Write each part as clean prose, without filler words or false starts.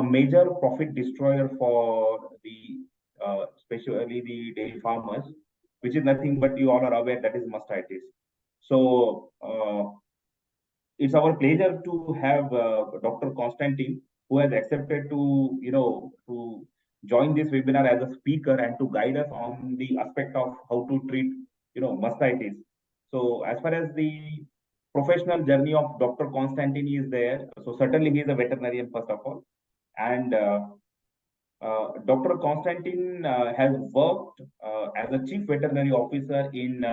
major profit destroyer for the especially the dairy farmers, which is nothing but you all are aware that is mastitis. So it's our pleasure to have Dr. Constantine, who has accepted to to join this webinar as a speaker and to guide us on the aspect of how to treat mastitis. So as far as the professional journey of Dr. Constantine is there, so certainly he is a veterinarian first of all, and Dr. Constantine has worked as a chief veterinary officer in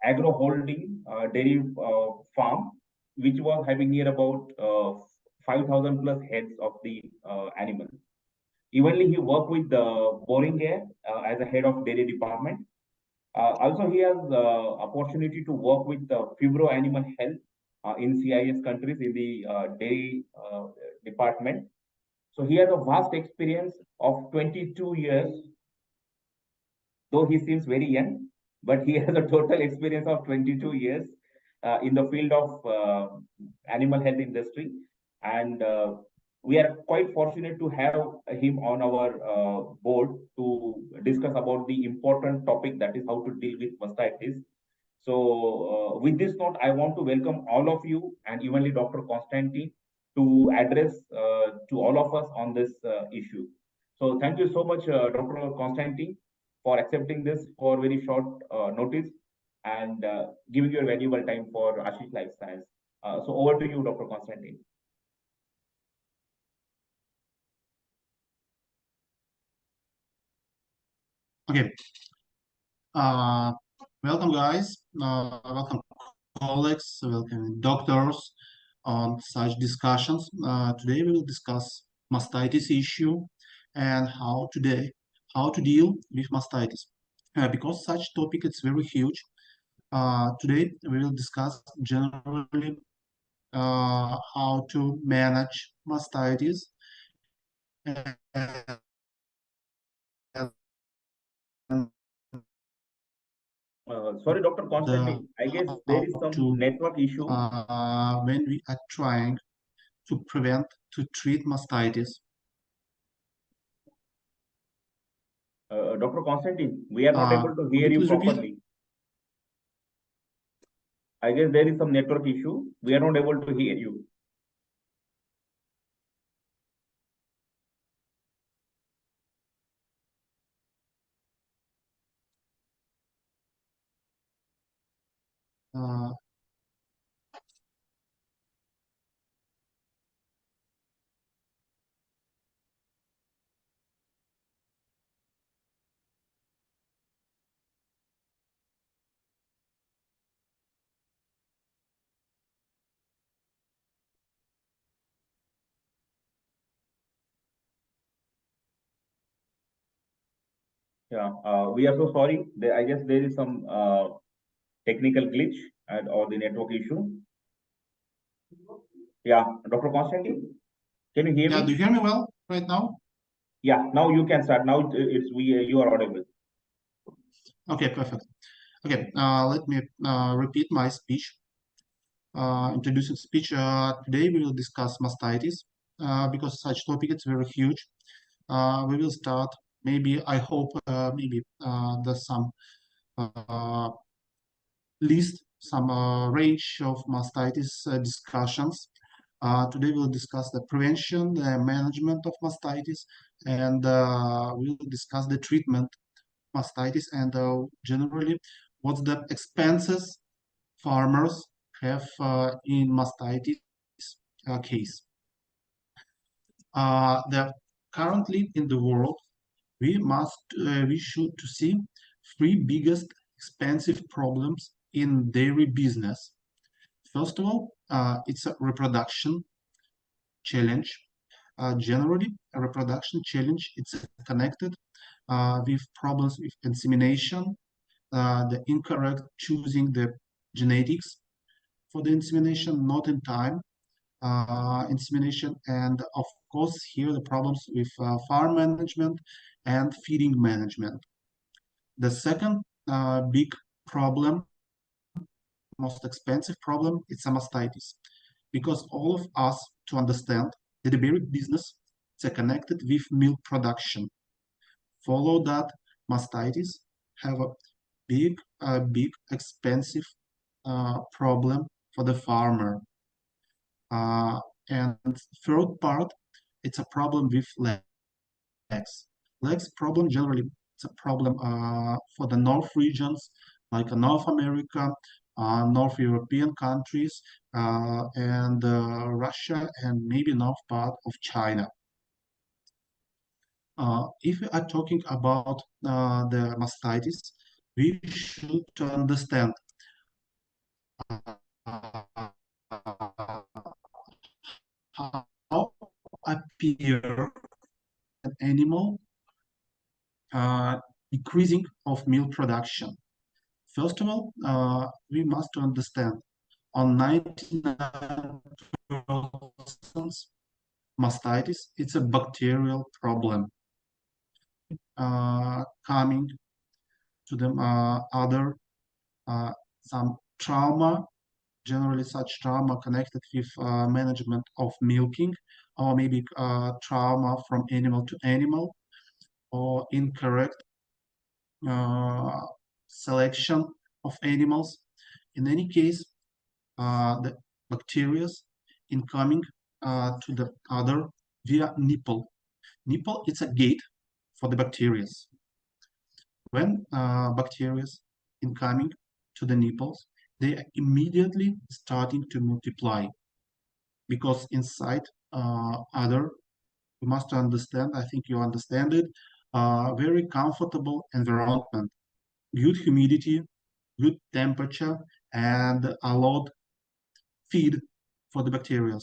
agro holding dairy farm, which was having near about 5,000 plus heads of the animals. Evenly, he worked with Boring Air as a head of dairy department. Also, he has opportunity to work with Fibro Animal Health in CIS countries in the dairy department. So he has a vast experience of 22 years, though he seems very young, but he has a total experience of 22 years in the field of animal health industry. And we are quite fortunate to have him on our board to discuss about the important topic, that is how to deal with mastitis. So with this note, I want to welcome all of you and evenly Dr. Constantine to address to all of us on this issue. So thank you so much, Dr. Constantine, for accepting this for very short notice and giving your valuable time for Ashish Life Science. So over to you, Dr. Constantine. Okay. Welcome, guys. Welcome, colleagues. Welcome, doctors, on such discussions. Today we will discuss mastitis issue and how to deal with mastitis. Because such topic is very huge. Today we will discuss generally how to manage mastitis and sorry, Dr. Constantine, I guess there is some network issue. When we are trying to treat mastitis. Dr. Constantine, we are not able to hear you properly. I guess there is some network issue. We are not able to hear you. Yeah, we are so sorry. I guess there is some technical glitch or the network issue. Yeah, Dr. Constantine, can you hear me? Yeah, do you hear me well right now? Yeah, now you can start. Now you are audible. Okay, perfect. Okay, let me repeat my speech. Introducing speech. Today we will discuss mastitis because such topic is very huge. We will start. Maybe I hope there's some list some range of mastitis discussions. Today we'll discuss the prevention, the management of mastitis, and we'll discuss the treatment of mastitis and generally what's the expenses farmers have in mastitis case. Currently in the world, we should to see three biggest expensive problems in dairy business. First of all, it's a reproduction challenge. Generally, a reproduction challenge it's connected with problems with insemination, the incorrect choosing the genetics for the insemination, not in time insemination, and of course here the problems with farm management and feeding management. The second big problem, most expensive problem, it's a mastitis, because all of us to understand that the dairy business it's connected with milk production. Follow that mastitis have a big, expensive problem for the farmer. Uh, and third part, it's a problem with legs. Legs problem generally it's a problem for the north regions like North America, North European countries, and Russia, and maybe north part of China. If we are talking about the mastitis, we should understand how appear an animal decreasing of milk production. First of all, we must understand on 99% mastitis, it's a bacterial problem coming to the other some trauma, generally such trauma connected with management of milking, or maybe trauma from animal to animal, or incorrect uh, selection of animals. In any case, the bacteria incoming to the other via nipple. Nipple is a gate for the bacteria. When bacteria incoming to the nipples, they are immediately starting to multiply because inside other, you must understand, I think you understand it, very comfortable environment, good humidity, good temperature, and a lot feed for the bacteria,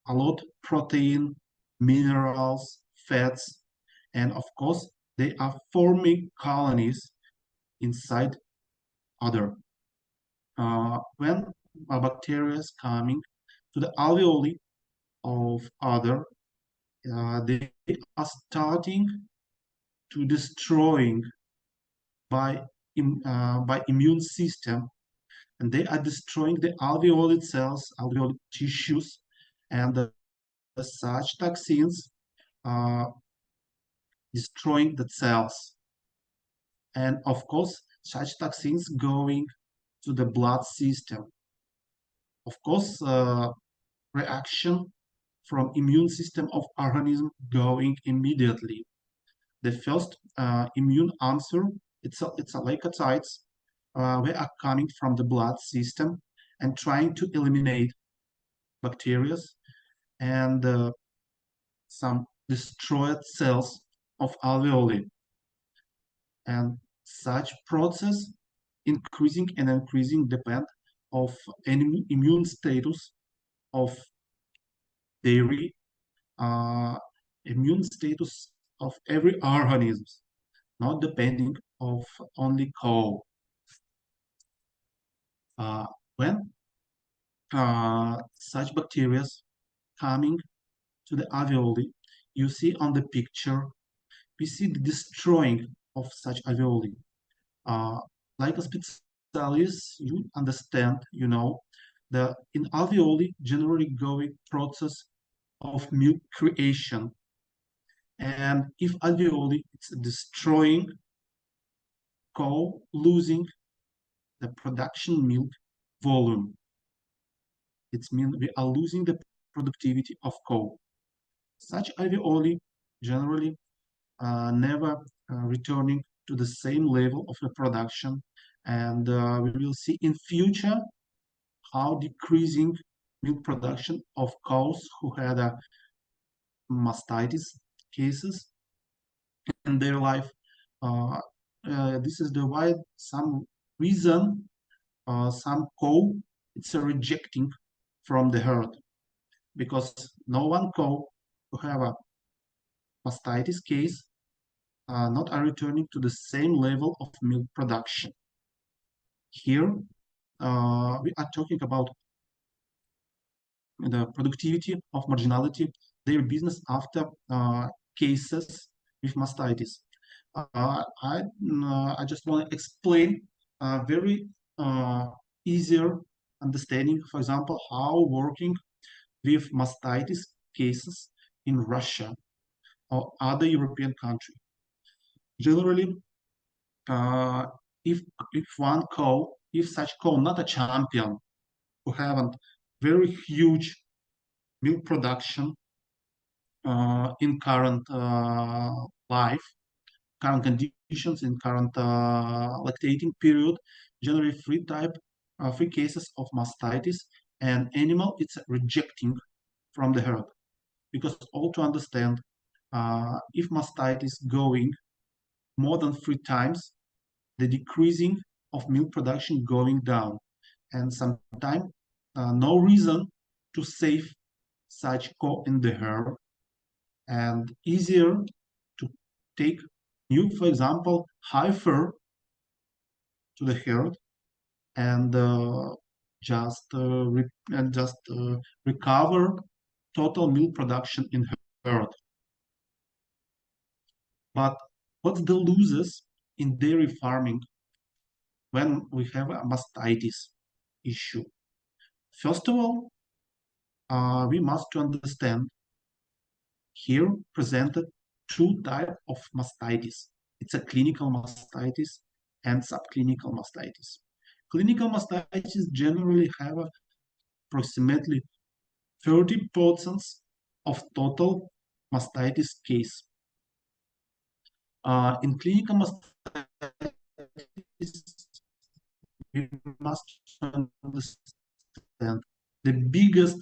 a lot protein, minerals, fats, and of course, they are forming colonies inside other. When a bacteria is coming to the alveoli of other, they are starting to destroying by by immune system, and they are destroying the alveoli cells, alveoli tissues, and such toxins destroying the cells. And of course, such toxins going to the blood system. Of course, reaction from immune system of organism going immediately. The first immune answer, it's a leukocytes, they are coming from the blood system and trying to eliminate bacteria and some destroyed cells of alveoli. And such process increasing and increasing depend of any immune status of dairy, immune status of every organism, not depending of only cow. When such bacteria coming to the alveoli, you see on the picture, we see the destroying of such alveoli. Like a specialist, you understand, you know, the in alveoli generally going process of milk creation. And if alveoli is destroying, cow losing the production milk volume. It means we are losing the productivity of cow. Such alveoli generally never returning to the same level of the production, and we will see in future how decreasing milk production of cows who had a mastitis cases in their life. This is the why some reason some cow it's a rejecting from the herd, because no one cow who have a mastitis case not are returning to the same level of milk production. Here we are talking about the productivity of marginality, their business after cases with mastitis. I just want to explain a very easier understanding, for example, how working with mastitis cases in Russia. or other European country. Generally, uh, if if such cow not a champion, who have a very huge milk production in current life, current conditions, in current lactating period, generally three cases of mastitis, and animal it's rejecting from the herd. Because all to understand, if mastitis going more than 3 times, the decreasing of milk production going down, and sometimes no reason to save such cow in the herd, and easier to take new, for example, heifer to the herd, and just recover total milk production in herd. But what's the losses in dairy farming when we have a mastitis issue? First of all, we must to understand here presented two types of mastitis. It's a clinical mastitis and subclinical mastitis. Clinical mastitis generally have approximately 30% of total mastitis case. In clinical mastitis, we must understand the biggest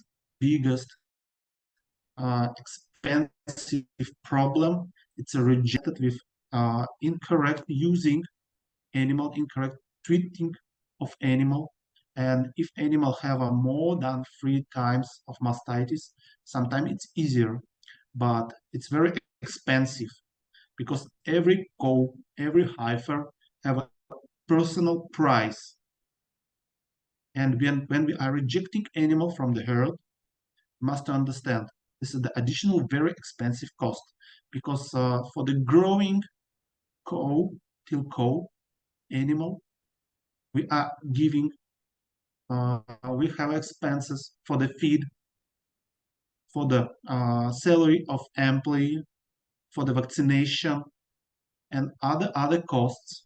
expensive problem. It's a rejected with incorrect using animal, incorrect treating of animal. And if animal have a more than 3 times of mastitis, sometimes it's easier, but it's very expensive, because every cow, every heifer have a personal price. And when we are rejecting animal from the herd, must understand this is the additional very expensive cost, because for the growing cow till cow animal, we are giving we have expenses for the feed, for the salary of employee, for the vaccination, and other costs.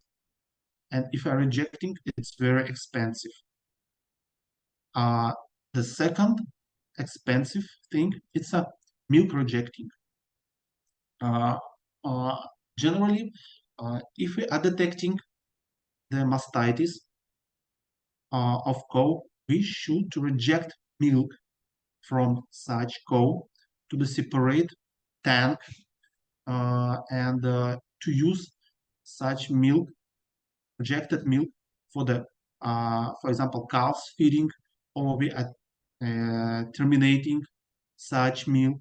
And if you are rejecting, it's very expensive. The second expensive thing, it's a milk rejecting. Uh, uh, Generally, if we are detecting the mastitis of cow, we should reject milk from such cow to the separate tank, and to use such milk, rejected milk, for the for example, calves feeding, or we are terminating such milk.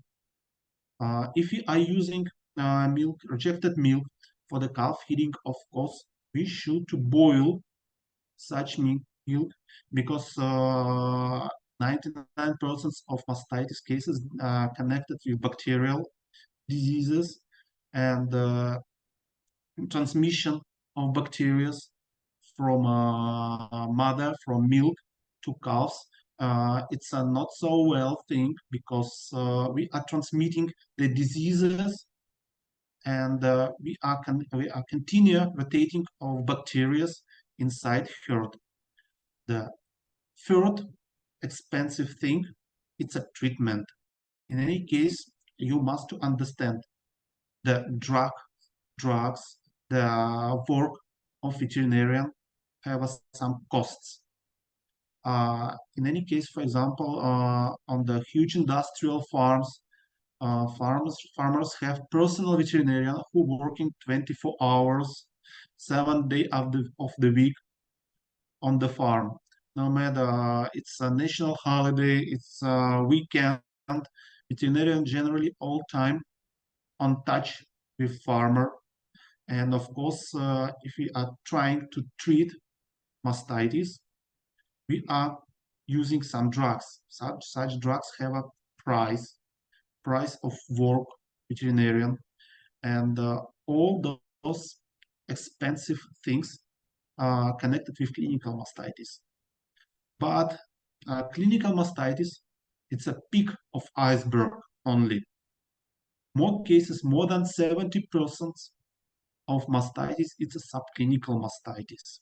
If we are using rejected milk for the calf feeding, of course, we should to boil such milk, because 99% of mastitis cases are connected with bacterial diseases, and transmission of bacteria from mother, from milk to calves. It's a not so well thing, because we are transmitting the diseases, and we are continue rotating of bacteria inside herd. The third expensive thing, it's a treatment. In any case, you must understand the drugs, the work of veterinarian have some costs. In any case, for example, on the huge industrial farms, farmers have personal veterinarian who working 24 hours, 7 days of the week on the farm. No matter it's a national holiday, it's a weekend, veterinarian generally all time on touch with farmer. And of course, if we are trying to treat mastitis, we are using some drugs. Such drugs have a price of work veterinarian, and all those expensive things are connected with clinical mastitis. But clinical mastitis, it's a peak of iceberg only. more cases, more than 70% of mastitis, it's a subclinical mastitis.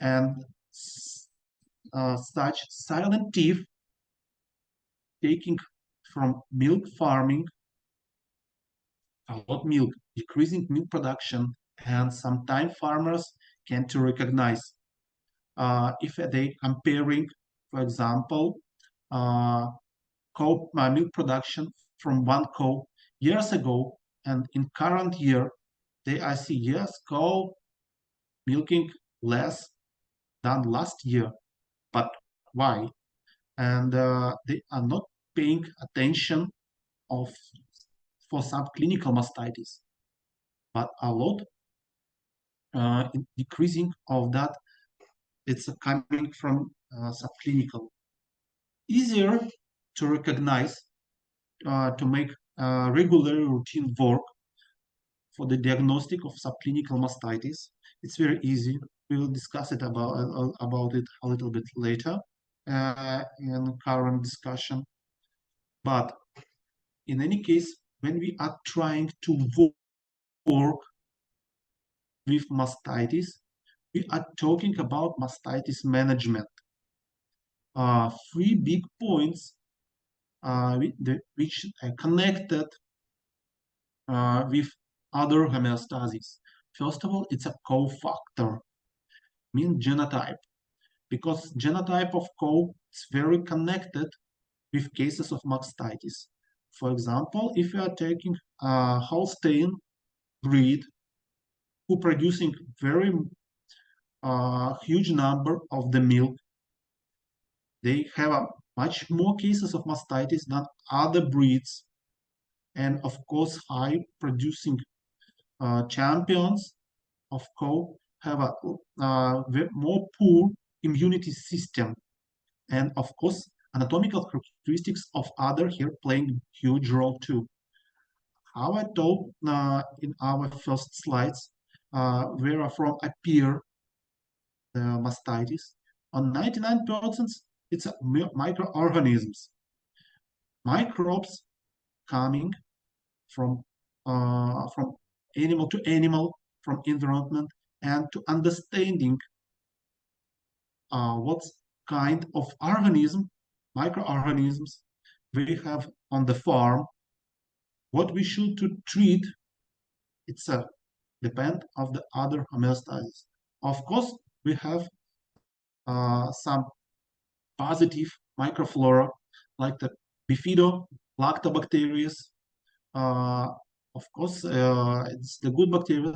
And such silent thief taking from milk farming, a lot milk, decreasing milk production, and sometimes farmers can't recognize if they comparing, for example, cow milk production from one cow years ago and in current year, I see yes, cow milking less than last year. But why? And they are not paying attention of for subclinical mastitis, but a lot in decreasing of that. It's coming from subclinical. Easier to recognize, to make regular routine work for the diagnostic of subclinical mastitis. It's very easy. We will discuss it about it a little bit later in current discussion. But in any case, when we are trying to work with mastitis, we are talking about mastitis management. Three big points which are connected with other homeostasis. First of all, it's a cofactor, means genotype, because genotype of cow is very connected with cases of mastitis. For example, if you are taking a Holstein breed who producing very huge number of the milk, they have a much more cases of mastitis than other breeds, and of course high producing champions of cow have a more poor immunity system, and of course anatomical characteristics of other here playing huge role too. How I told in our first slides, where from appear the mastitis, on 99% it's microorganisms, microbes coming from animal to animal, from environment, and to understanding what kind of organism, microorganisms we have on the farm, what we should to treat. It's a depend of the other homeostasis. Of course, we have some positive microflora like the bifido lactobacteria. Uh, of course, it's the good bacteria,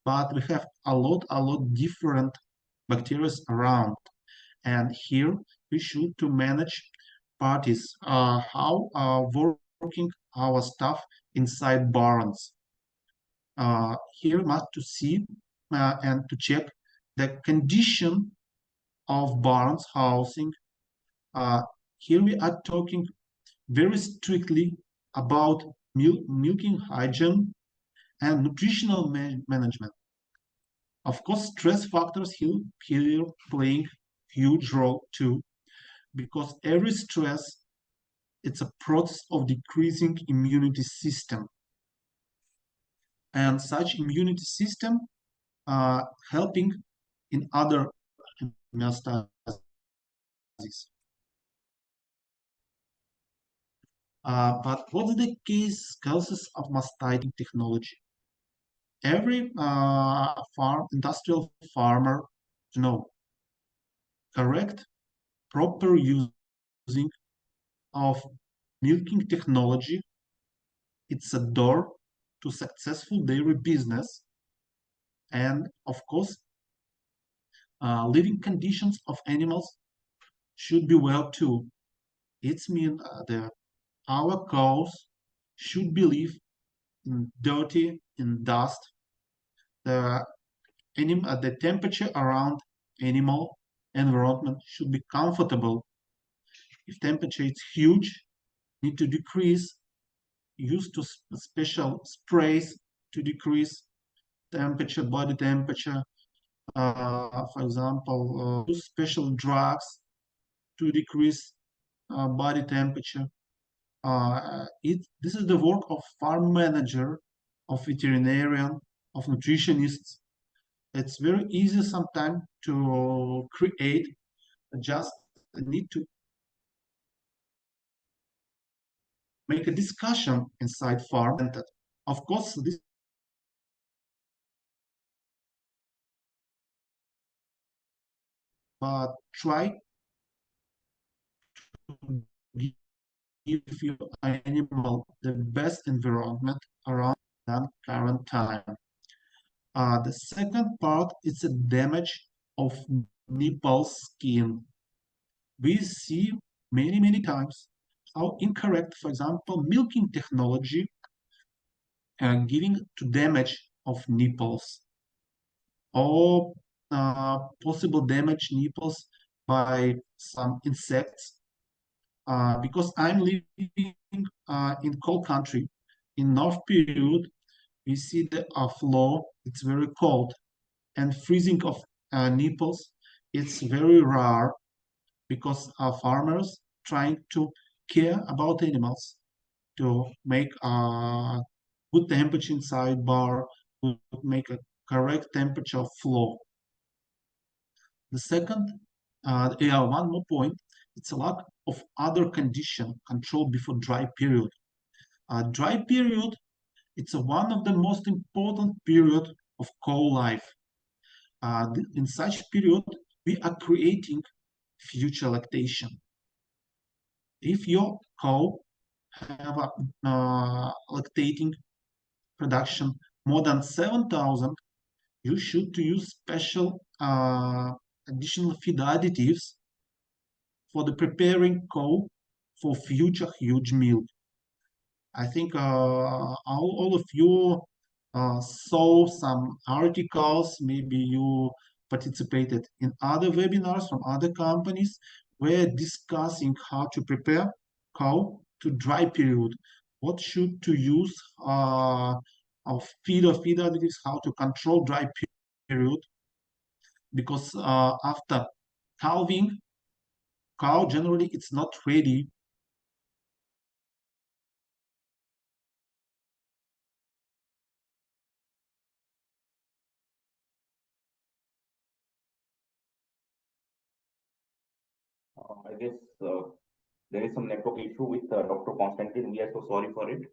but we have a lot different bacteria around. And here we should to manage parties, how working our stuff inside barns. Here must to see and to check the condition of barns housing. Here we are talking very strictly about milking hygiene and nutritional management. Of course, stress factors here playing huge role too, because every stress, it's a process of decreasing immunity system, and such immunity system helping in other homeostasis. But what's the causes of mastitis technology? Every industrial farmer know correct, proper using of milking technology. It's a door to successful dairy business, and of course, living conditions of animals should be well too. It's mean that our cows should be live in dirty, in dust. The temperature around animal environment should be comfortable. If temperature is huge, need to decrease. Use to special sprays to decrease temperature, body temperature. For example, use special drugs to decrease body temperature. this is the work of farm manager, of veterinarian, of nutritionists. It's very easy sometimes to create, just need to make a discussion inside farm. And of course, this try to give your animal the best environment around than current time. The second part is the damage of nipple skin. We see many times how incorrect, for example, milking technology giving to damage of nipples, or possible damage nipples by some insects. Because I'm living in cold country, in North period, we see the floor, it's very cold, and freezing of nipples, it's very rare, because our farmers trying to care about animals, to make a good temperature inside bar, to make a correct temperature flow. The second, one more point, it's a lack of other condition control before dry period. Dry period, it's one of the most important period of cow life. In such period, we are creating future lactation. If your cow have a lactating production more than 7,000, you should to use special additional feed additives for the preparing cow for future huge milk. I think all of you saw some articles, maybe you participated in other webinars from other companies, where discussing how to prepare cow to dry period, what should to use of feed additives, how to control dry period, because after calving, cow generally it's not ready. I guess there is some network issue with Dr. Constantine. We are so sorry for it,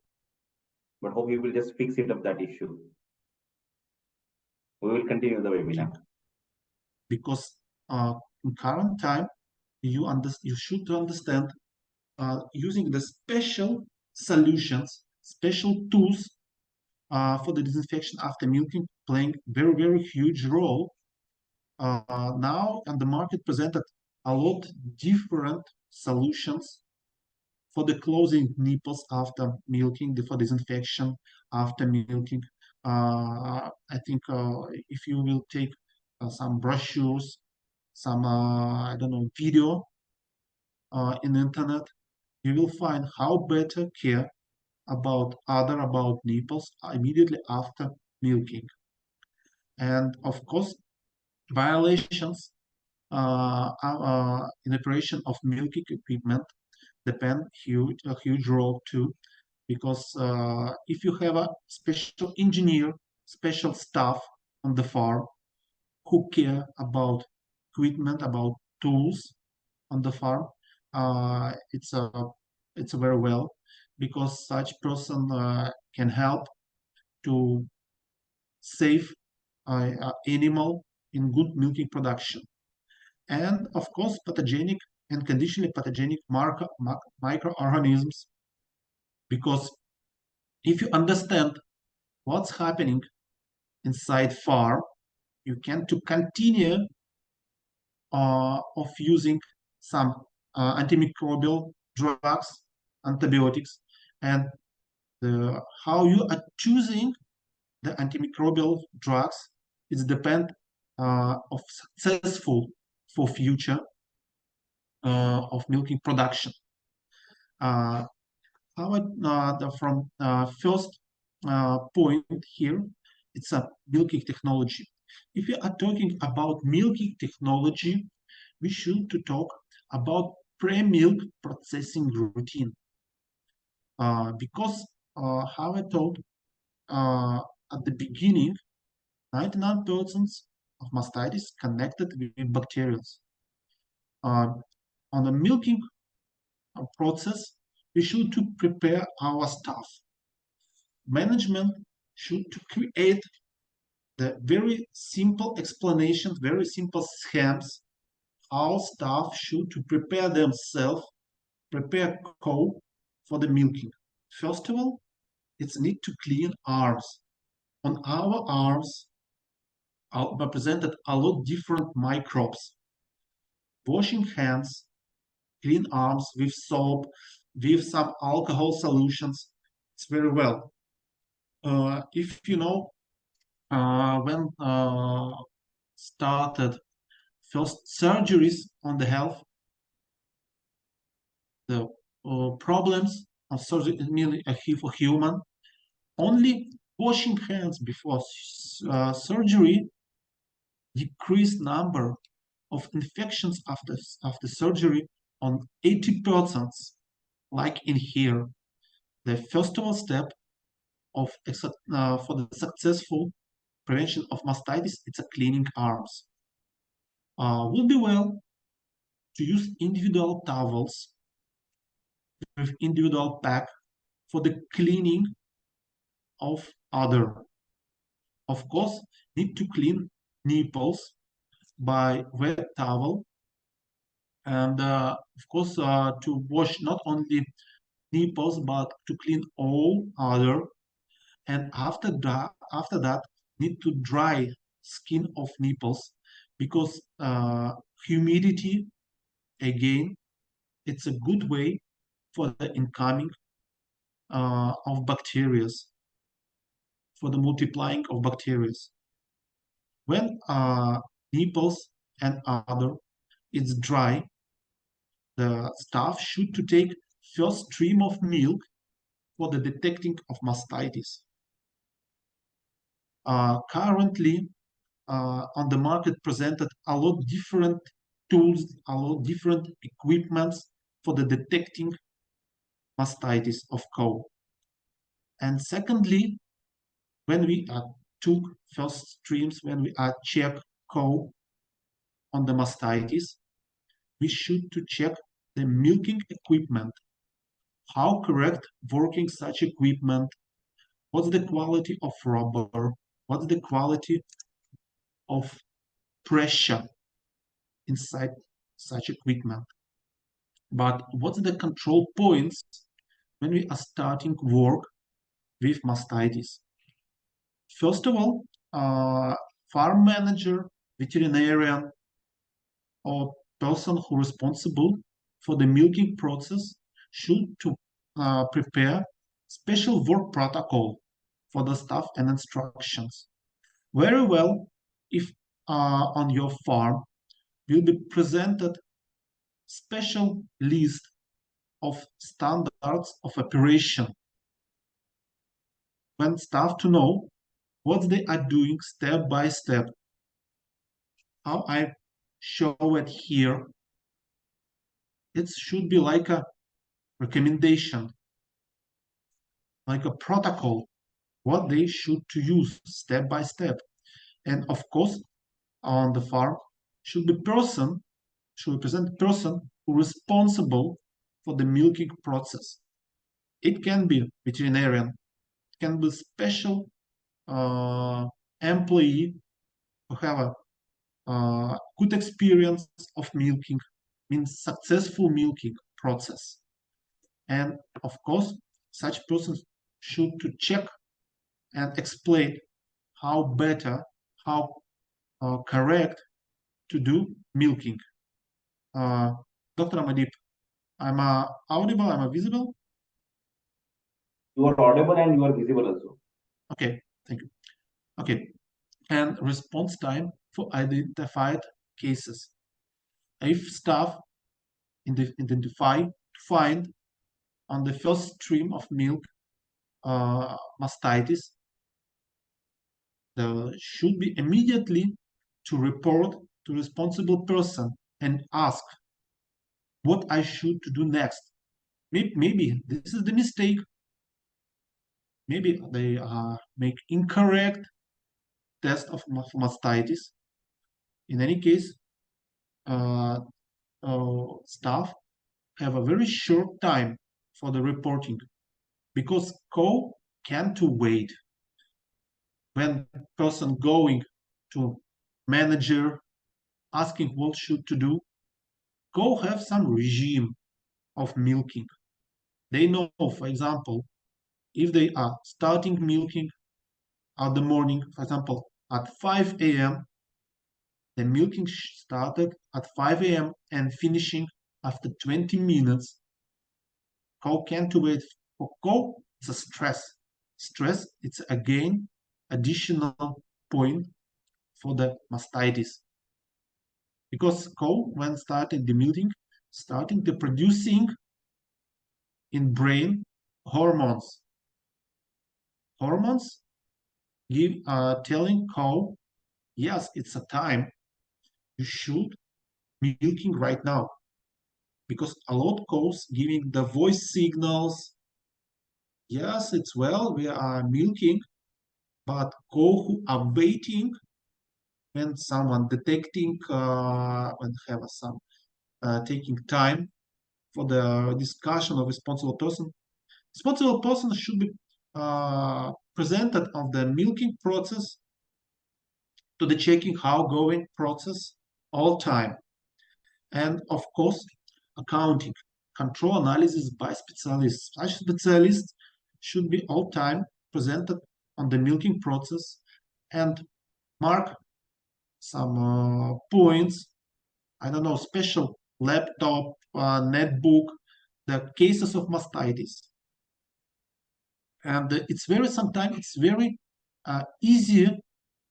but hope you will just fix it up that issue. We will continue the webinar. Because in current time, you should understand using the special solutions, special tools for the disinfection after milking, playing very huge role. Now on the market presented a lot different solutions for the closing nipples after milking, for disinfection after milking. I think if you will take some brochures, some I don't know, video in the internet, you will find how better care about nipples immediately after milking. And of course, violations in operation of milking equipment depend a huge role too, because if you have a special engineer, special staff on the farm who care about equipment, about tools on the farm, it's very well, because such person can help to save animal in good milking production. And of course, pathogenic and conditionally pathogenic microorganisms, because if you understand what's happening inside farm, you can to continue of using some antimicrobial drugs, antibiotics, and how you are choosing the antimicrobial drugs is depend of successful for future of milking production. From first point here, it's a milking technology. If we are talking about milking technology, we should to talk about pre-milk processing routine. Because how I told at the beginning, 99% of mastitis connected with bacteria. On the milking process, we should to prepare our staff. Management should to create the very simple explanations, very simple schemes, how staff should to prepare themselves, prepare cow for the milking. First of all, it's need to clean arms. On our arms are represented a lot different microbes. Washing hands, clean arms with soap, with some alcohol solutions. It's very well. If you know, when started first surgeries on the health, the problems of surgery merely for human, only washing hands before surgery decreased number of infections after surgery on 80%, like in here. The first of all step of for the successful prevention of mastitis, it's a cleaning arms. Would be well to use individual towels with individual pack for the cleaning of other. Of course, need to clean nipples by wet towel, and of course to wash not only nipples but to clean all other. And after that, need to dry skin of nipples, because humidity, again, it's a good way for the incoming of bacteria, for the multiplying of bacteria. When nipples and other it's dry, the staff should to take first stream of milk for the detecting of mastitis. Currently, on the market presented a lot different tools, a lot different equipments for the detecting mastitis of cow. And secondly, when we took first streams, when we check cow on the mastitis, we should to check the milking equipment, how correct working such equipment, what's the quality of rubber, what's the quality of pressure inside such equipment. But what's the control points when we are starting work with mastitis? First of all, farm manager, veterinarian, or person who is responsible for the milking process should to prepare special work protocol for the staff and instructions. Very well, if on your farm will be presented special list of standards of operation, when staff to know what they are doing step by step. How I show it here, it should be like a recommendation, like a protocol, what they should to use step by step. And of course, on the farm should represent person who is responsible for the milking process. It can be veterinarian, it can be special employee who have a good experience of milking, means successful milking process. And of course, such persons should to check and explain how better, how correct to do milking. Dr. Amadip, I'm audible, I'm visible? You are audible and you are visible also. Okay, thank you. Okay, and response time for identified cases. If staff find on the first stream of milk mastitis, there should be immediately to report to responsible person and ask what I should do next, maybe this is the mistake. Maybe they make incorrect test of mastitis. In any case, uh, staff have a very short time for the reporting because co can't wait. When person going to manager asking what should to do, co have some regime of milking. They know, for example, if they are starting milking at the morning, for example, at 5 a.m., the milking started at 5 a.m. and finishing after 20 minutes. Cow can't wait. For cow, it's a stress. Stress, it's again additional point for the mastitis. Because cow, when starting the milking, starting the producing in brain hormones. Hormones give telling cow, yes, it's a time you should milking right now. Because a lot of cows giving the voice signals, yes, it's well, we are milking, but cow who are waiting when someone detecting when have some taking time for the discussion of responsible person. Responsible person should be presented of the milking process to the checking how going process all time. And of course, accounting, control analysis by specialists. Such specialists should be all time presented on the milking process and mark some points. I don't know, special laptop, netbook, the cases of mastitis. And it's very, sometimes it's very easy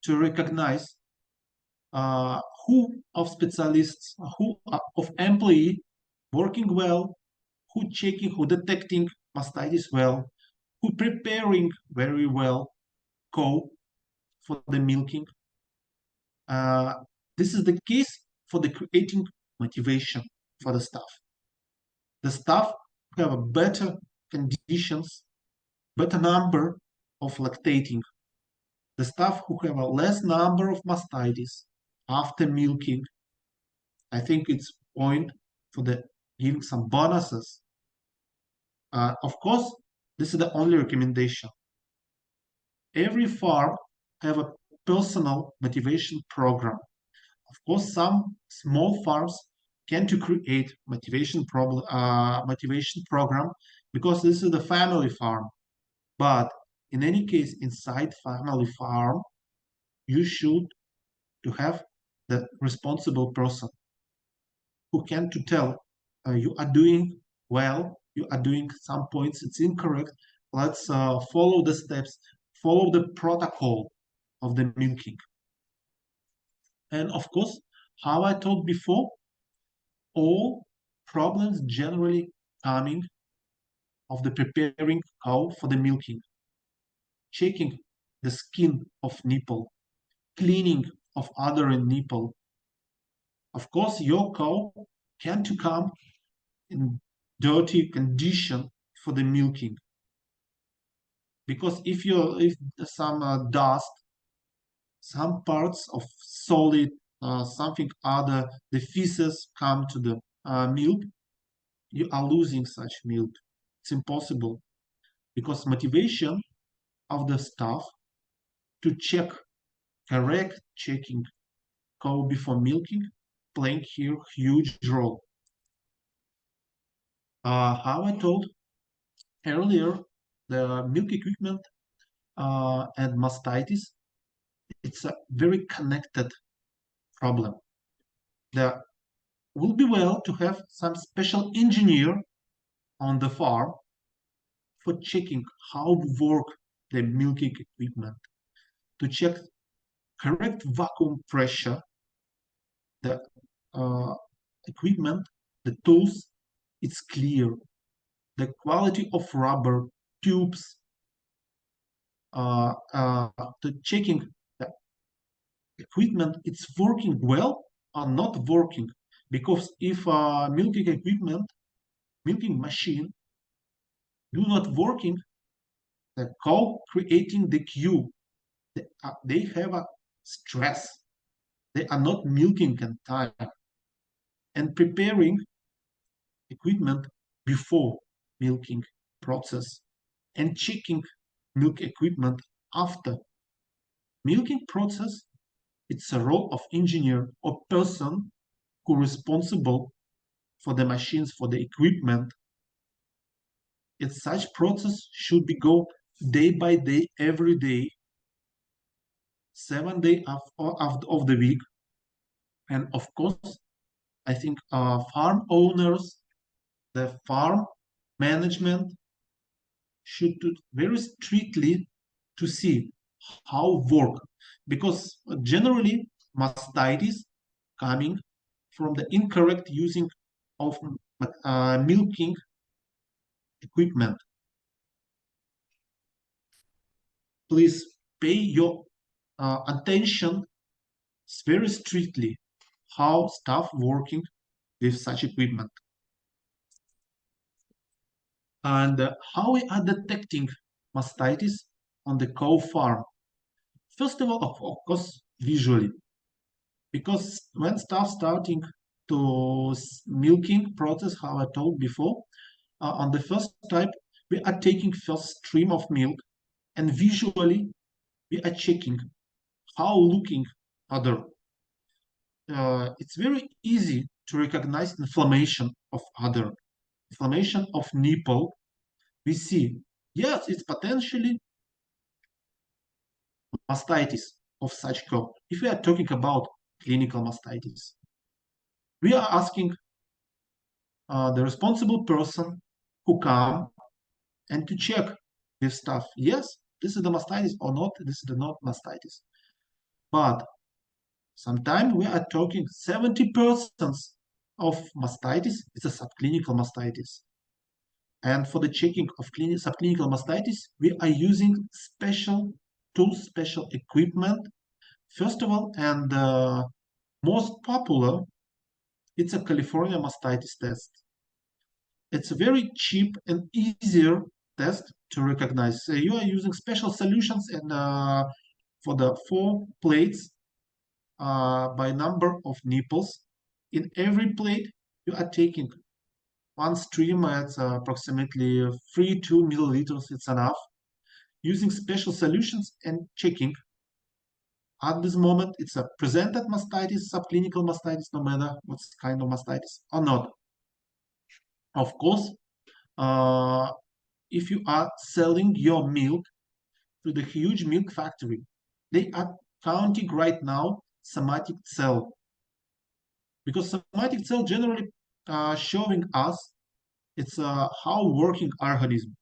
to recognize who of specialists, who of employee working well, who checking, who detecting mastitis well, who preparing very well cow for the milking. This is the case for the creating motivation for the staff. The staff have a better conditions, better number of lactating. The staff who have a less number of mastitis after milking, I think it's point for the giving some bonuses. Of course, this is the only recommendation. Every farm have a personal motivation program. Of course, some small farms can to create motivation program because this is the family farm. But in any case, inside family farm, you should to have the responsible person who can to tell you are doing well, you are doing some points, it's incorrect. Let's follow the steps, follow the protocol of the milking. And of course, how I told before, all problems generally coming of the preparing cow for the milking, checking the skin of nipple, cleaning of other nipple. Of course, your cow can't come in dirty condition for the milking because if some dust, some parts of solid, something other, the feces come to the milk, you are losing such milk. It's impossible because motivation of the staff to check, correct checking cow before milking, playing here huge role. How I told earlier, the milk equipment and mastitis, it's a very connected problem. There will be well to have some special engineer on the farm for checking how to work the milking equipment, to check correct vacuum pressure, the equipment, the tools, it's clear. The quality of rubber tubes, the checking the equipment, it's working well or not working. Because if milking equipment, milking machine do not working, the cow creating the queue, they have a stress. They are not milking in time and preparing equipment before milking process and checking milk equipment after milking process. It's a role of engineer or person who responsible for the machines, for the equipment. It's such process should be go day by day, every day, 7 days of the week. And of course, I think farm owners, the farm management should do very strictly to see how work, because generally mastitis coming from the incorrect using of milking equipment. Please pay your attention very strictly how staff working with such equipment. And how we are detecting mastitis on the cow farm. First of all, of course, visually, because when staff starting to milking process, how I told before, on the first type, we are taking first stream of milk, and visually we are checking how looking other. It's very easy to recognize inflammation of other, inflammation of nipple. We see, yes, it's potentially mastitis of such cow. If we are talking about clinical mastitis, we are asking the responsible person who come and to check this stuff. Yes, this is the mastitis or not. This is the not mastitis. But sometimes we are talking 70% of mastitis is a subclinical mastitis. And for the checking of subclinical mastitis, we are using special tools, special equipment. First of all, and most popular, it's a California mastitis test. It's a very cheap and easier test to recognize. So you are using special solutions and for the 4 plates by number of nipples. In every plate, you are taking one stream at approximately 3-2 milliliters. It's enough. Using special solutions and checking. At this moment, it's a presented mastitis, subclinical mastitis, no matter what kind of mastitis or not. Of course, if you are selling your milk to the huge milk factory, they are counting right now somatic cell, because somatic cell generally showing us it's how working organism.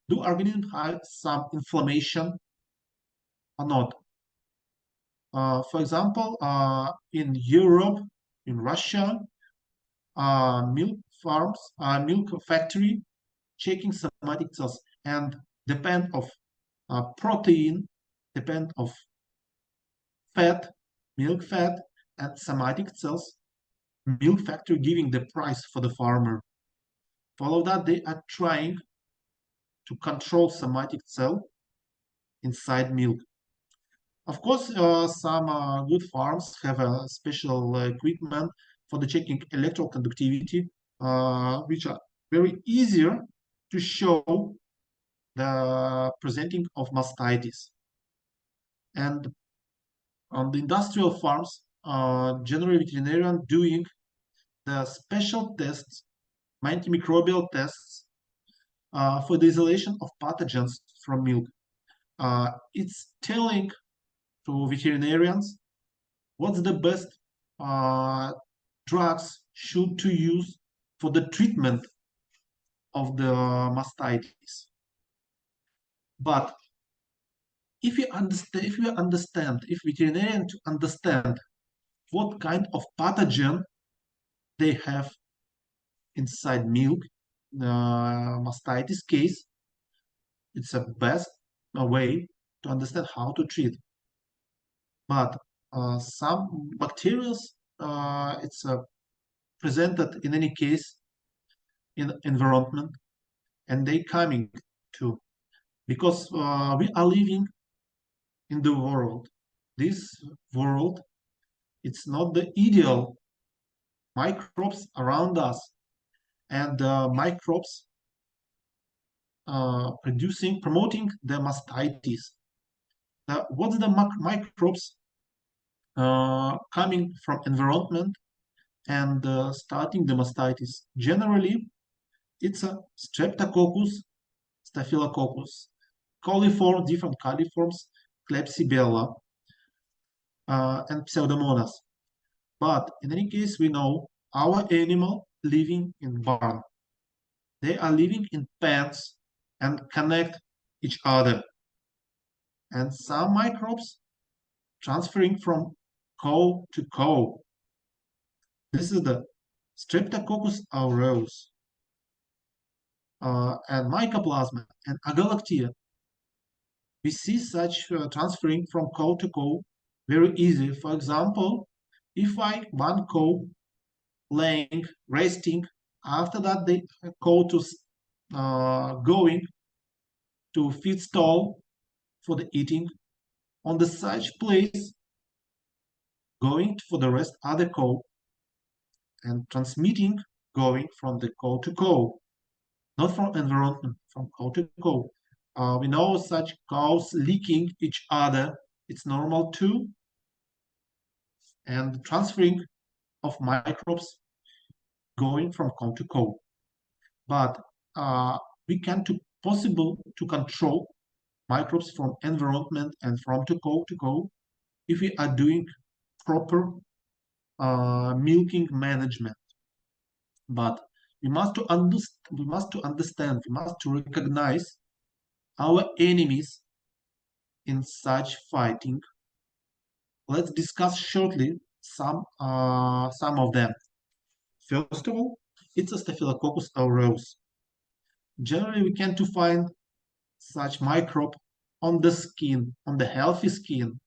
Do organism have some inflammation or not? For example, in Europe, in Russia, milk farms, milk factory checking somatic cells and depend of protein, depend of fat, milk fat, and somatic cells. Milk factory giving the price for the farmer. Follow that, they are trying to control somatic cell inside milk. Of course, some good farms have a special equipment for the checking electrical conductivity, which are very easier to show the presenting of mastitis. And on the industrial farms, generally veterinarian doing the special tests, antimicrobial tests for the isolation of pathogens from milk. It's telling to veterinarians what's the best drugs should to use for the treatment of the mastitis. But if you understand, if veterinarians understand what kind of pathogen they have inside milk, mastitis case, it's a best way to understand how to treat. But some bacteria, it's presented in any case in environment. and they coming too, because we are living in the world. This world, it's not the ideal microbes around us, and microbes promoting the mastitis. What's the microbes coming from environment and starting the mastitis? Generally, it's a streptococcus, staphylococcus, coliform, different coliforms, Klebsiella, and Pseudomonas. But in any case, we know our animal living in barn. They are living in pens and connect each other. And some microbes transferring from cow to cow. This is the Streptococcus aureus and Mycoplasma and Agalactia. We see such transferring from cow to cow very easy. For example, if one cow laying, resting, after that the cow to going to feed stall for the eating, on the such place going for the rest other cow and transmitting going from the cow to cow, not from environment, from cow to cow. We know such cows licking each other, it's normal too, and transferring of microbes going from cow to cow. But we can to possible to control microbes from environment and from to cow if we are doing proper milking management. But we must to understand, we must to recognize our enemies in such fighting. Let's discuss shortly some of them. First of all, it's a Staphylococcus aureus. Generally, we can to find such microbe on the skin, on the healthy skin,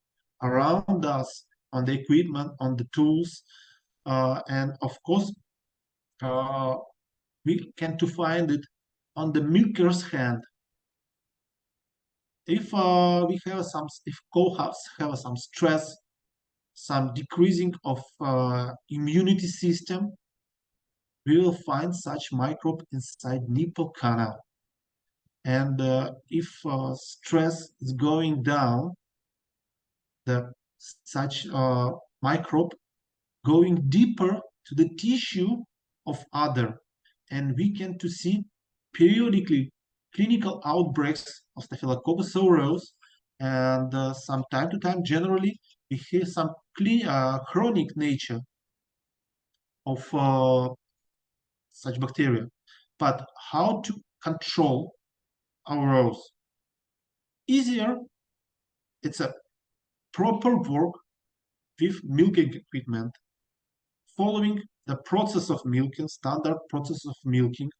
around us, on the equipment, on the tools, and of course, we can to find it on the milker's hand. If we have if cows have some stress, some decreasing of immunity system, we will find such microbe inside nipple canal. And if stress is going down, the such microbe going deeper to the tissue of other, and we can to see periodically clinical outbreaks of Staphylococcus aureus, and some time to time, generally, we have some chronic nature of such bacteria. But how to control aureus? Easier, it's a proper work with milking equipment, following the process of milking, standard process of milking,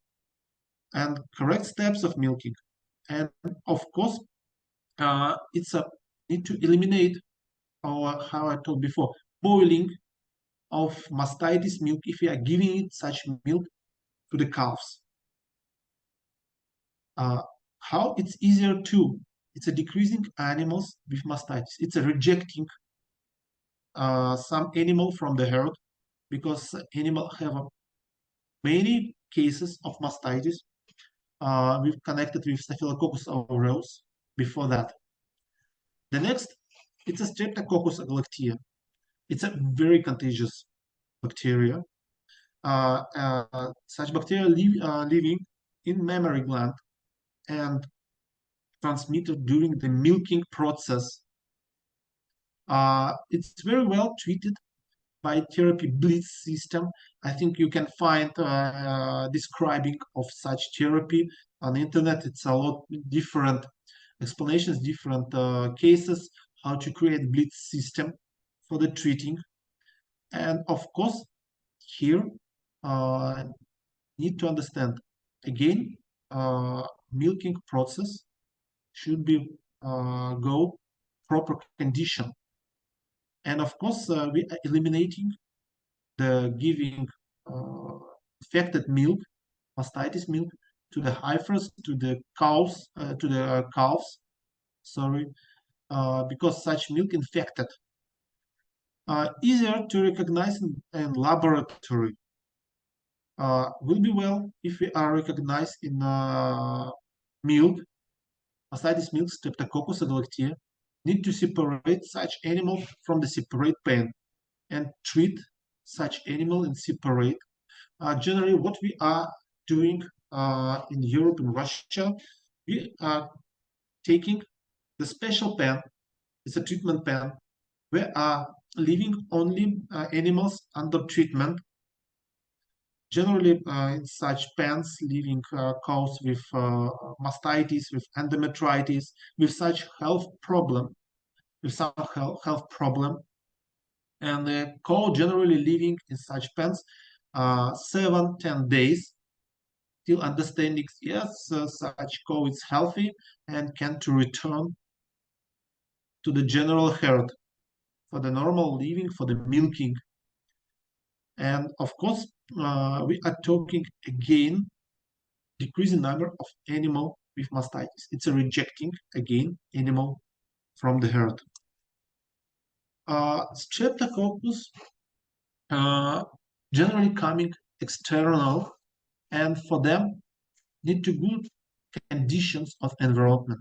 and correct steps of milking. And of course, it's a need to eliminate, or how I told before, boiling of mastitis milk if you are giving it such milk to the calves. How it's easier to? It's a decreasing animals with mastitis. It's a rejecting some animal from the herd, because animal have many cases of mastitis we've connected with Staphylococcus aureus before that. The next, it's a Streptococcus agalactia. It's a very contagious bacteria. Such bacteria living in mammary gland and transmitted during the milking process. It's very well treated by therapy blitz system. I think you can find describing of such therapy on the internet. It's a lot different explanations, different cases, how to create blitz system for the treating. And of course, here need to understand again, milking process should be go proper condition. And of course, we are eliminating the giving affected milk, mastitis milk, to the heifers, to the cows, calves, sorry, because such milk infected. Easier to recognize in laboratory. Will be well if we are recognized in milk, Mastitis milk, Streptococcus agalactiae. Need to separate such animal from the separate pen and treat such animal in separate. Generally, what we are doing in Europe and Russia, we are taking the special pen, it's a treatment pen, we are leaving only animals under treatment. Generally, in such pens, leaving cows with mastitis, with endometritis, with such health problem, with some health problem, and the cow generally living in such pens 7-10 days till understanding yes such cow is healthy and can to return to the general herd for the normal living, for the milking. And of course we are talking again decreasing number of animal with mastitis. It's a rejecting again animal from the herd. Streptococcus generally coming external, and for them need to good conditions of environment.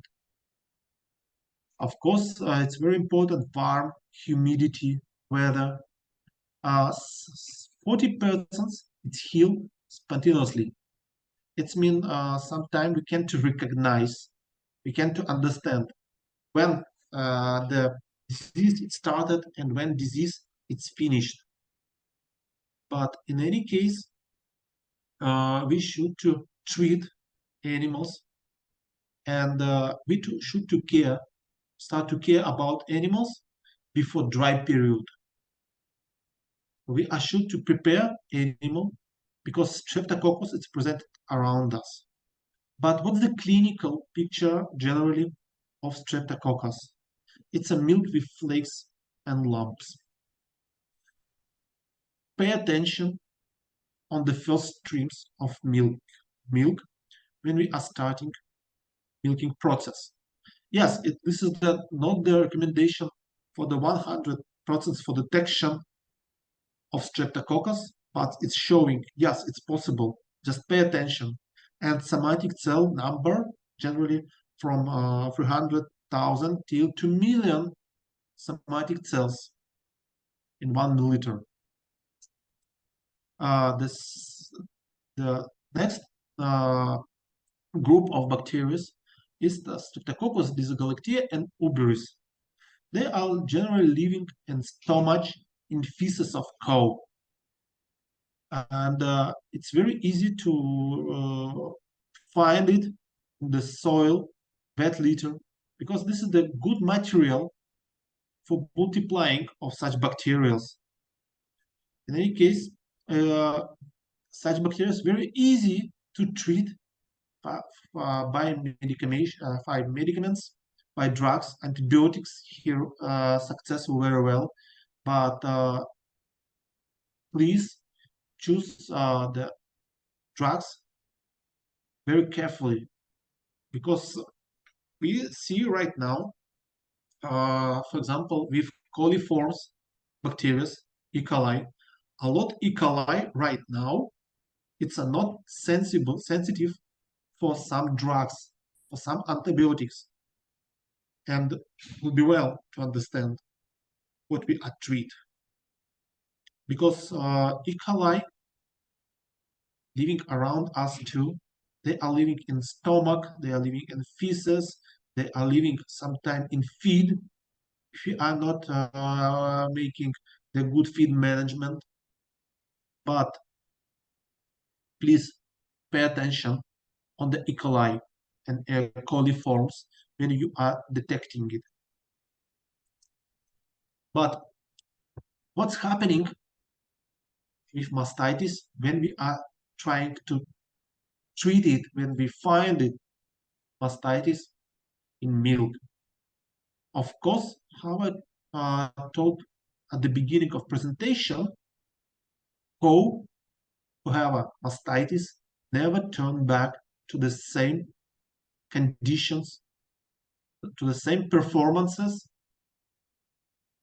Of course, it's very important warm, humidity, weather. 40% it's healed spontaneously. It means sometimes we can to recognize, we can to understand when the disease it started and when disease it's finished. But in any case, we should to treat animals, and we should to start to care about animals before dry period. We are should to prepare animal because streptococcus is present around us. But what's the clinical picture generally of streptococcus? It's a milk with flakes and lumps. Pay attention on the first streams of milk when we are starting milking process. Yes, this is not the recommendation for the 100% for detection of streptococcus, but it's showing, yes, it's possible. Just pay attention. And somatic cell number, generally from 300,000 till 2 million somatic cells in 1 milliliter. The next group of bacteria is the Streptococcus dysgalactiae and uberis. They are generally living in stomach in feces of cow. And it's very easy to find it in the soil, wet litter, because this is the good material for multiplying of such bacteria. In any case, such bacteria is very easy to treat by medicaments, by drugs, antibiotics here successful very well. But please choose the drugs very carefully, because we see right now, for example, with coliforms bacteria, E. coli, a lot E. coli right now, it's not sensitive for some drugs, for some antibiotics, and it will be well to understand what we are treat. Because E. coli living around us too, they are living in stomach, they are living in feces, they are living sometimes in feed. If we are not making the good feed management, but please pay attention on the E. coli and coliforms when you are detecting it. But what's happening with mastitis when we are trying to treat it, when we find it, mastitis in milk? Of course, how I told at the beginning of presentation, cow who have a mastitis never turn back to the same conditions, to the same performances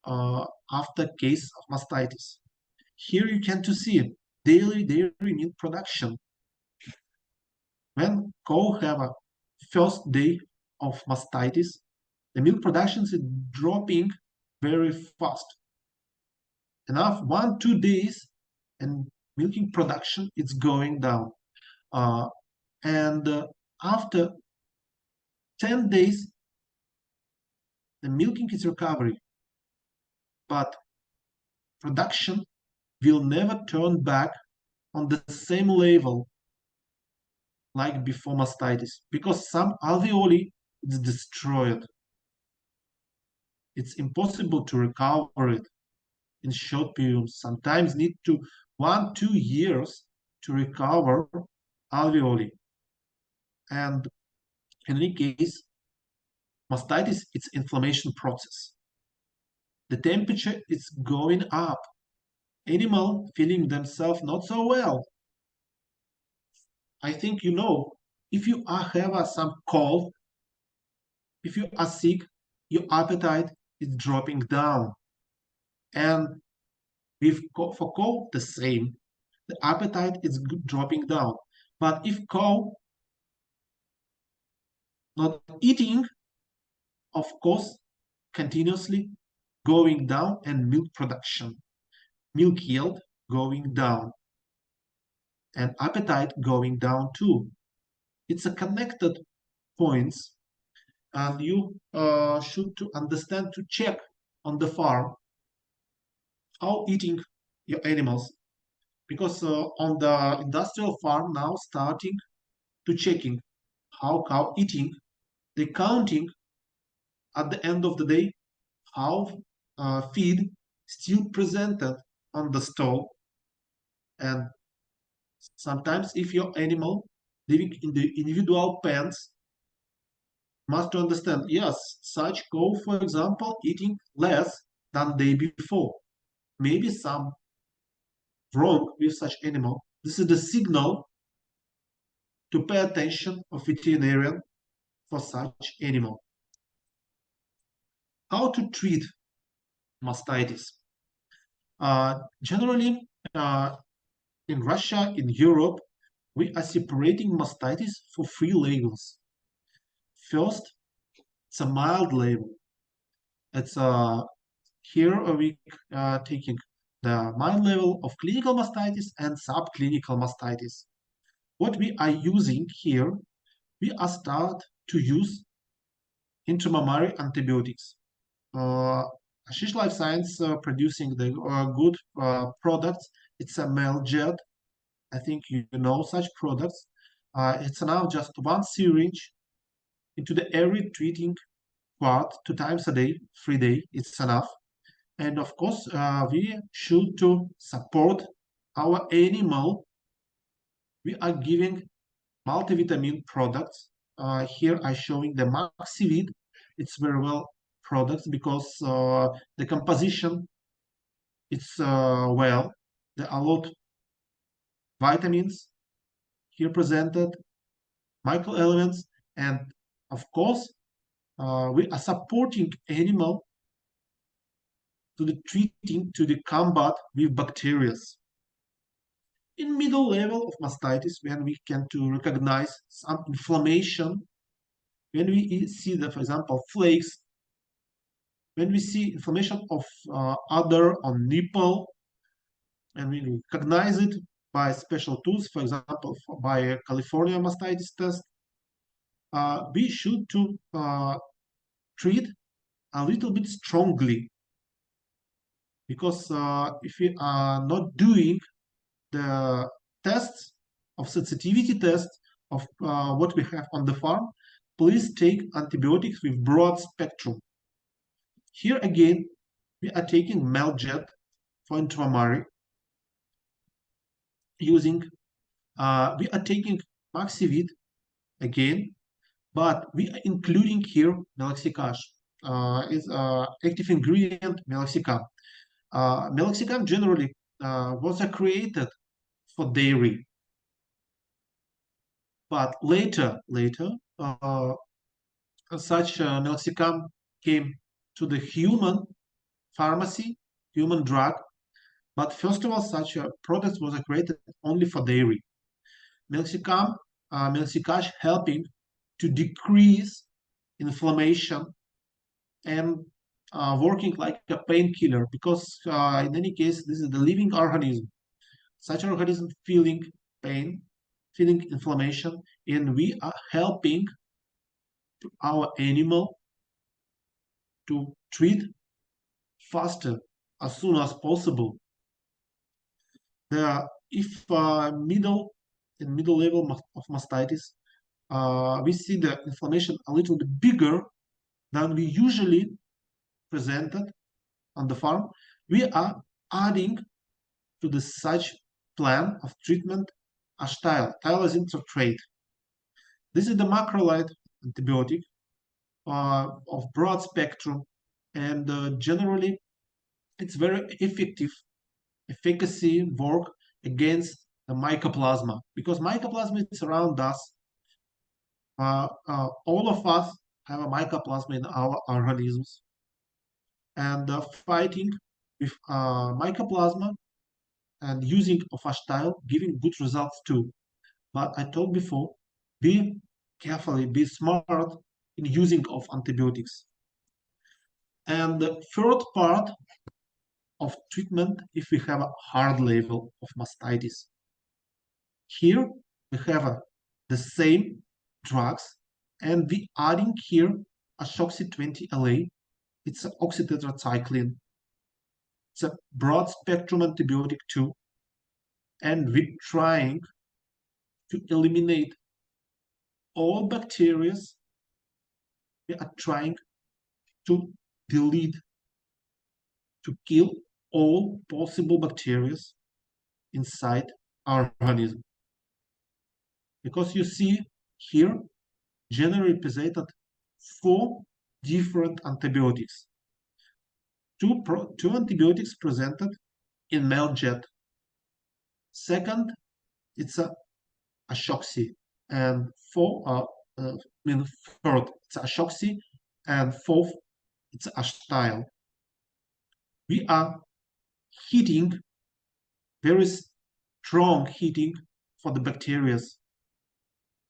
after case of mastitis. Here you can to see daily dairy milk production. When cow have a first day of mastitis, the milk production is dropping very fast. And after 1-2 days, and milking production is going down. And after 10 days, the milking is recovery, but production will never turn back on the same level like before mastitis, because some alveoli is destroyed. It's impossible to recover it in short periods. Sometimes need to 1-2 years to recover alveoli. And in any case, mastitis, it's inflammation process. The temperature is going up. Animal feeling themselves not so well. I think you know, if you have some cold, if you are sick, your appetite is dropping down. And for cow, the same. The appetite is dropping down. But if cow not eating, of course, continuously going down, and milk production, milk yield going down, and appetite going down too. It's a connected points, and you should to understand to check on the farm how eating your animals, because on the industrial farm now starting to checking how cow eating, they counting at the end of the day how feed still presented on the stall. And sometimes if your animal living in the individual pens, must understand, yes, such cow, for example, eating less than day before. Maybe some wrong with such animal. This is the signal to pay attention of veterinarian for such animal. How to treat mastitis? Generally, in Russia, in Europe, we are separating mastitis for 3 levels. First, it's a mild level. It's here we taking the mild level of clinical mastitis and subclinical mastitis. What we are using here, we are start to use intramammary antibiotics. Ashish Life Science producing the good products. It's a Meljet. I think you know such products. It's now just 1 syringe into the every treating part 2 times a day, 3 days. It's enough. And of course, we should to support our animal. We are giving multivitamin products. Here I'm showing the Maxivid. It's very well products because the composition, it's well. There are a lot vitamins here presented, microelements, and of course, we are supporting animal to the treating, to the combat with bacteria. In middle level of mastitis, when we can to recognize some inflammation, when we see the, for example, flakes, when we see inflammation of udder on nipple, and we recognize it by special tools, for example, by a California mastitis test, we should to treat a little bit strongly, because if we are not doing the tests of sensitivity tests of what we have on the farm, please take antibiotics with broad spectrum. Here again, we are taking Meljet for intramammary. Using, we are taking Maxivid again, but we are including here meloxicam. Is active ingredient meloxicam. Meloxicam generally was created for dairy. But later, such meloxicam came to the human pharmacy, human drug. But first of all, such a product was created only for dairy. Meloxicam, Meloxicam helping to decrease inflammation and working like a painkiller, because in any case, this is the living organism. Such an organism feeling pain, feeling inflammation, and we are helping our animal to treat faster as soon as possible. If middle level of mastitis, we see the inflammation a little bit bigger than we usually presented on the farm, we are adding to the such plan of treatment as tyrosine citrate. This is the macrolide antibiotic of broad spectrum, and generally it's very effective efficacy work against the mycoplasma, because mycoplasma is around us. All of us have a mycoplasma in our organisms, and fighting with mycoplasma and using of ashtyle giving good results too. But I told before, be carefully, be smart in using of antibiotics. And the third part of treatment, if we have a hard level of mastitis. Here we have the same drugs, and we adding here ashoxy 20LA. It's an oxytetracycline. It's a broad spectrum antibiotic too, and we're trying to eliminate all bacteria. We are trying to delete, to kill all possible bacteria inside our organism. Because you see here, generally presented 4 different antibiotics. Two antibiotics presented in male jet. Second, it's a ashoxy, and third, it's ashoxy, and fourth, it's ashtyle. We are hitting, very strong hitting for the bacteria,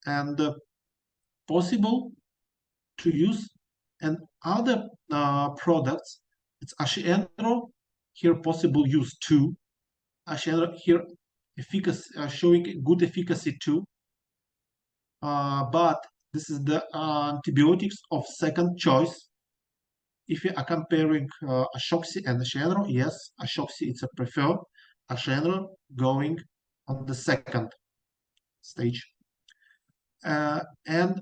and possible to use. And other products, it's Ashienro, here possible use too. Ashienro here efficacy, showing good efficacy too. But this is the antibiotics of second choice. If you are comparing Ashoxy and Ashienro, yes, Ashoxy is a preferred, Ashienro going on the second stage. And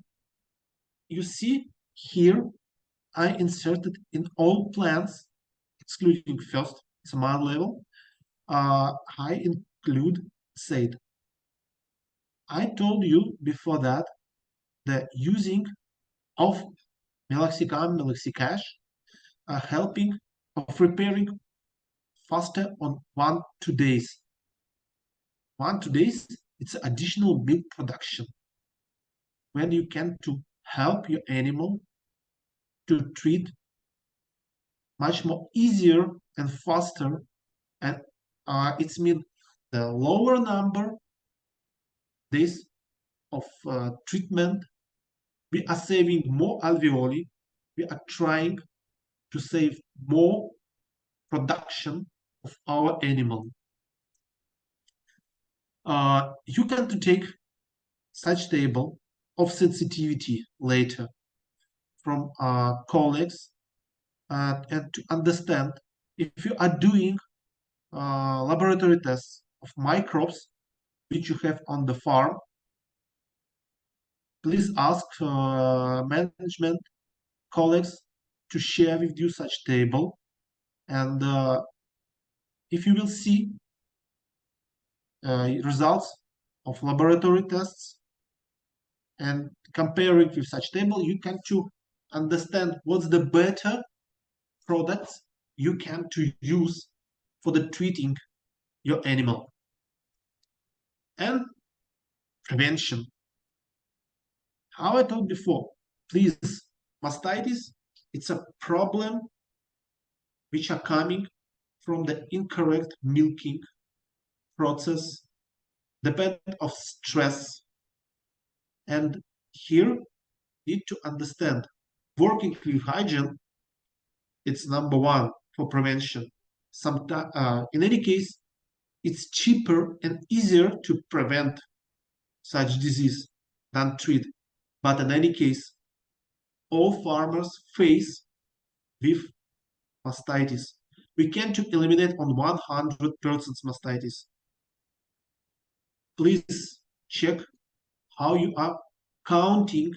you see here, I inserted in all plants, excluding first, it's a mild level, I include SAID. I told you before that the using of meloxicam, meloxicash, helping of repairing faster on 1-2 days. 1-2 days, it's additional milk production. When you can to help your animal to treat much more easier and faster, and it's mean the lower number days of treatment, we are saving more alveoli, we are trying to save more production of our animal. You can to take such table of sensitivity later from colleagues and to understand if you are doing laboratory tests of microbes which you have on the farm, please ask management colleagues to share with you such table. And if you will see results of laboratory tests and comparing with such table, you can to understand what's the better products you can to use for the treating your animal. And prevention. How I told before, please, mastitis, it's a problem which are coming from the incorrect milking process, depend of stress. And here, need to understand, working with hygiene, it's number one for prevention. In any case, it's cheaper and easier to prevent such disease than treat. But in any case, all farmers face with mastitis. We can to eliminate on 100% mastitis. Please check how you are counting,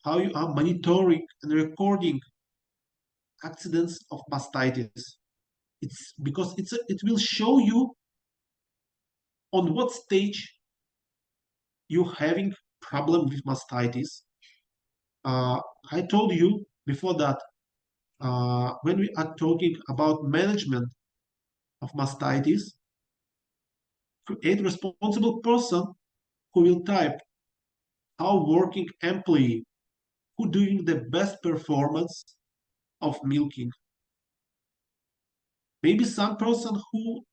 how you are monitoring and recording accidents of mastitis. It's because it will show you on what stage you're having problem with mastitis. I told you before that when we are talking about management of mastitis, create responsible person who will type how working employee who doing the best performance of milking. Maybe some person who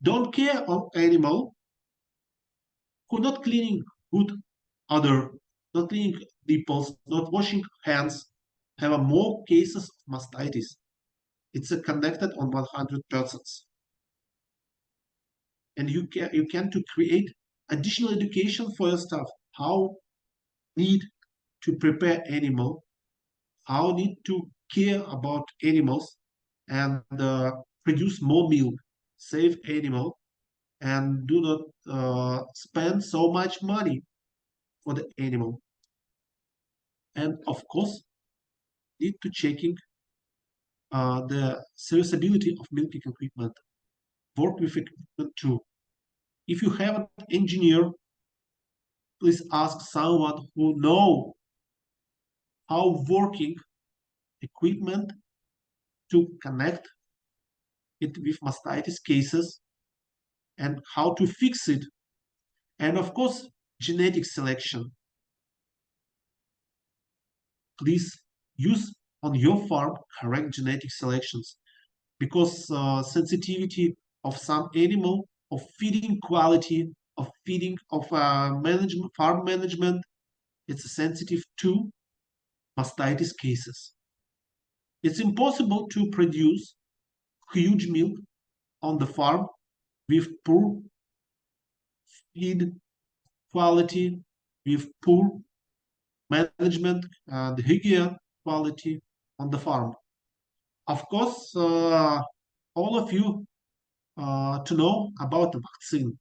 don't care of animal, who not cleaning good other, not cleaning nipples, not washing hands, have a more cases of mastitis. It's a connected on 100%. And you can to create additional education for your staff. How need to prepare animal, how need to care about animals and produce more milk, save animal, and do not spend so much money for the animal. And of course, need to checking the serviceability of milking equipment. Work with equipment too. If you have an engineer, please ask someone who know how working equipment to connect it with mastitis cases and how to fix it. And of course, genetic selection. Please use on your farm correct genetic selections because sensitivity of some animal, of feeding quality, of feeding of management, farm management, it's sensitive to mastitis cases. It's impossible to produce huge milk on the farm with poor feed quality, with poor management and hygiene quality on the farm. Of course, all of you to know about the vaccine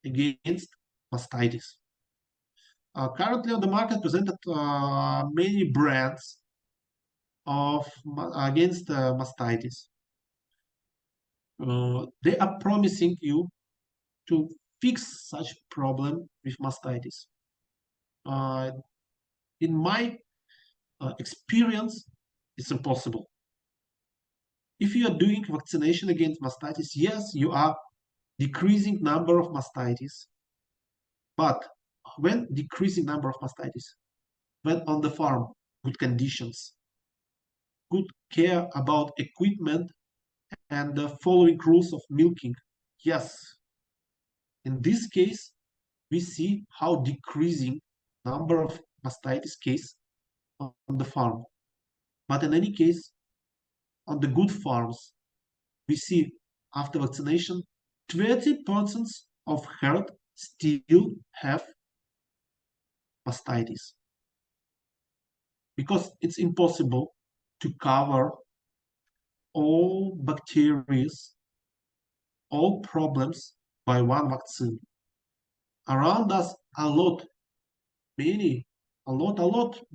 against mastitis. Currently on the market presented many brands of against mastitis. They are promising you to fix such problem with mastitis. In my experience, it's impossible. If you are doing vaccination against mastitis, yes, you are decreasing number of mastitis. But when decreasing number of mastitis, when on the farm, good conditions, good care about equipment, and the following rules of milking, yes, in this case, we see how decreasing number of mastitis case on the farm. But in any case, on the good farms, we see after vaccination, 20% of herd still have mastitis. Because it's impossible to cover all bacteria, all problems by one vaccine. Around us, a lot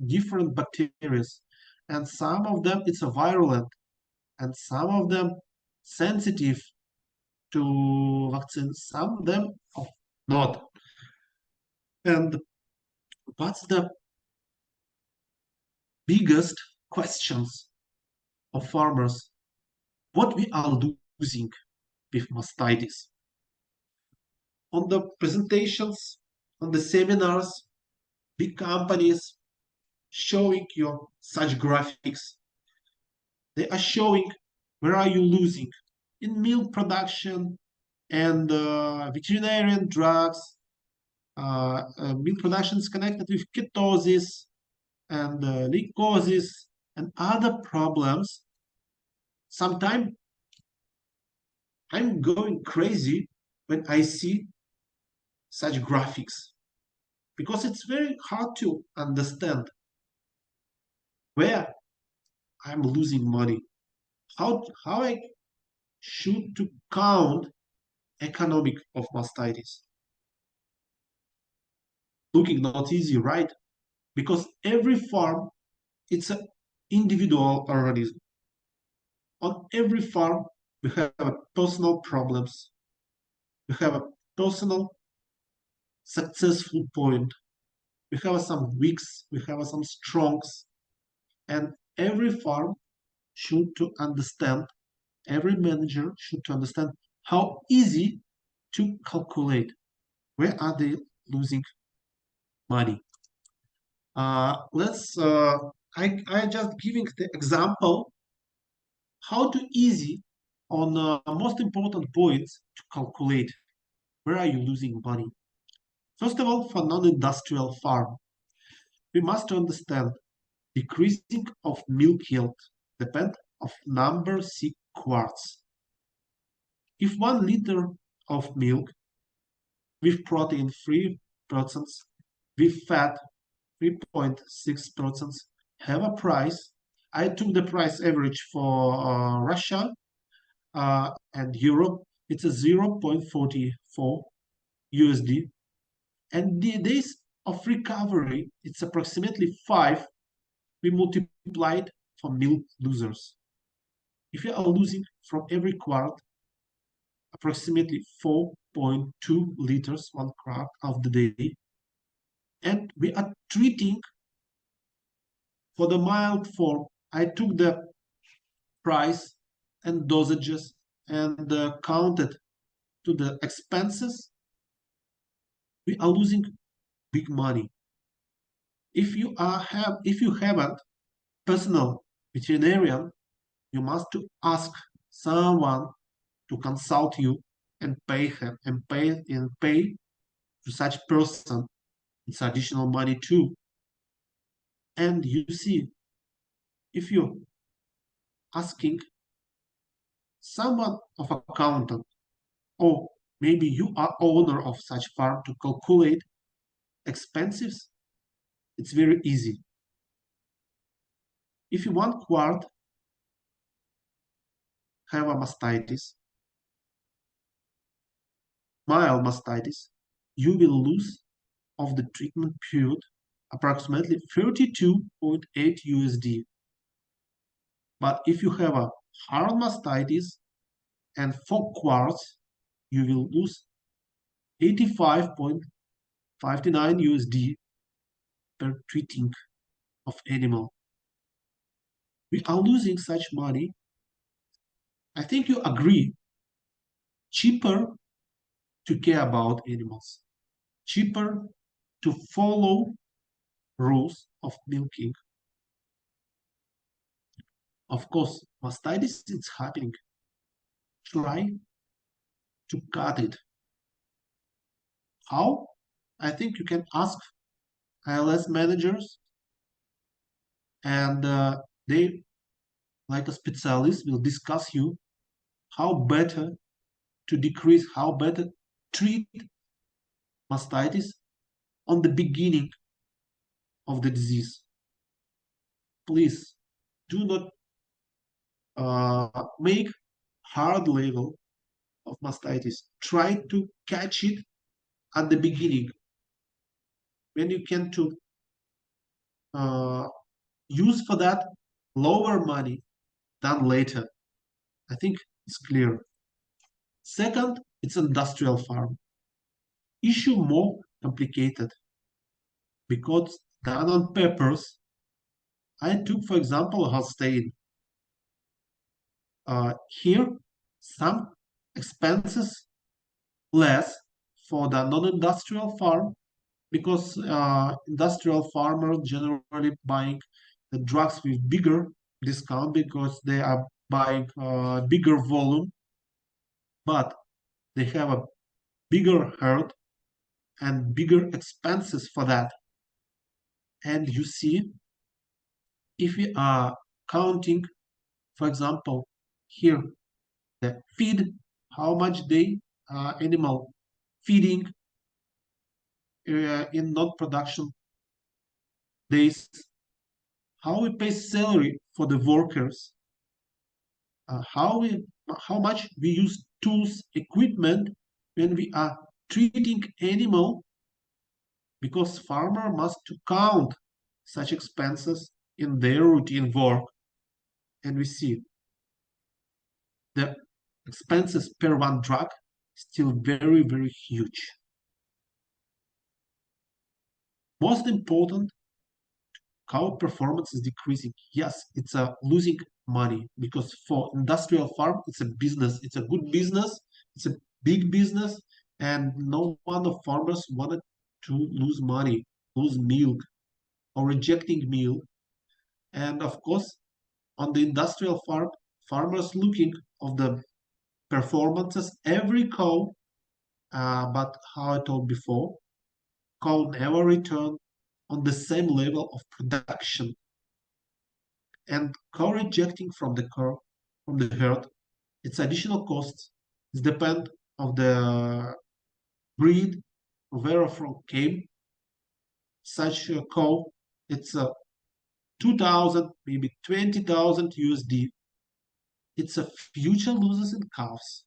different bacteria, and some of them it's a virulent, and some of them sensitive to vaccines, some of them not. And what's the biggest questions of farmers? What we are losing with mastitis? On the presentations, on the seminars, big companies showing you such graphics. They are showing where are you losing in milk production and veterinarian drugs. Milk production is connected with ketosis and leukosis and other problems. Sometimes I'm going crazy when I see such graphics because it's very hard to understand where I'm losing money, how I should to count economic of mastitis. Looking not easy, right? Because every farm it's an individual organism. On every farm we have personal problems, we have a personal successful point, we have some weaks, we have some strongs, and every farm should to understand, every manager should to understand how easy to calculate where are they losing money. Let's I just giving the example how to easy on most important points to calculate where are you losing money. First of all, for non-industrial farm, we must understand decreasing of milk yield depend of number C quarts. If 1 liter of milk with protein 3%, with fat 3.6% have a price. I took the price average for Russia and Europe. It's a 0.44 USD. And the days of recovery, it's approximately 5. We multiplied for milk losers. If you are losing from every quart, approximately 4.2 liters, 1 quart of the day, and we are treating for the mild form. I took the price and dosages and counted to the expenses. We are losing big money. If you haven't personal veterinarian, you must to ask someone to consult you and pay him and pay to such person. It's additional money too. And you see, if you're asking someone of accountant, or maybe you are owner of such farm to calculate expenses, it's very easy. If you 1 quart have a mastitis, mild mastitis, you will lose of the treatment period approximately 32.8 USD. But if you have a hard mastitis and 4 quarts, you will lose 85.59 USD per treating of animal. We are losing such money. I think you agree. Cheaper to care about animals. Cheaper to follow rules of milking. Of course, mastitis is happening. Try to cut it. How? I think you can ask ALS managers, and they, like a specialist, will discuss you how better to decrease, how better treat mastitis on the beginning of the disease. Please do not make hard level of mastitis. Try to catch it at the beginning when you can to use for that lower money than later. I think it's clear. Second, it's industrial farm. Issue more complicated because done on peppers. I took, for example, Holstein. Here, some expenses less for the non-industrial farm because industrial farmers generally buying the drugs with bigger discount because they are buying bigger volume, but they have a bigger herd and bigger expenses for that. And you see, if we are counting, for example, here the feed, how much they animal feeding in non-production days, how we pay salary for the workers, how much we use tools, equipment when we are treating animal, because farmer must to count such expenses in their routine work. And we see the expenses per one drug still very, very huge. Most important, cow performance is decreasing. Yes, it's a losing money because for industrial farm, it's a business. It's a good business. It's a big business, and no one of farmers wanted to lose money, lose milk, or rejecting milk. And of course, on the industrial farm, farmers looking of the performances every cow. But how I told before, cow never return on the same level of production, and cow rejecting from the herd, its additional costs is depend of the breed, where from came such a cow. It's a 2,000, maybe 20,000 USD. It's a future losses in cows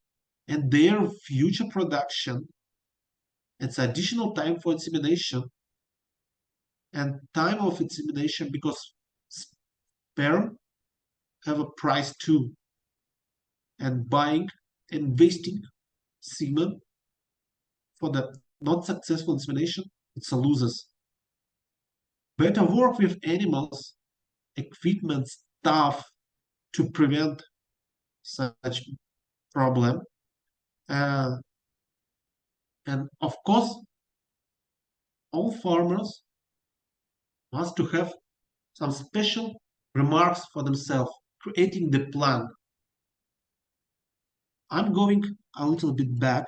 and their future production. It's additional time for insemination and time of insemination because sperm have a price too, and buying and wasting semen for the not successful insemination, it's a losers. Better work with animals, equipment, staff to prevent such problem. And of course, all farmers must to have some special remarks for themselves, creating the plan. I'm going a little bit back.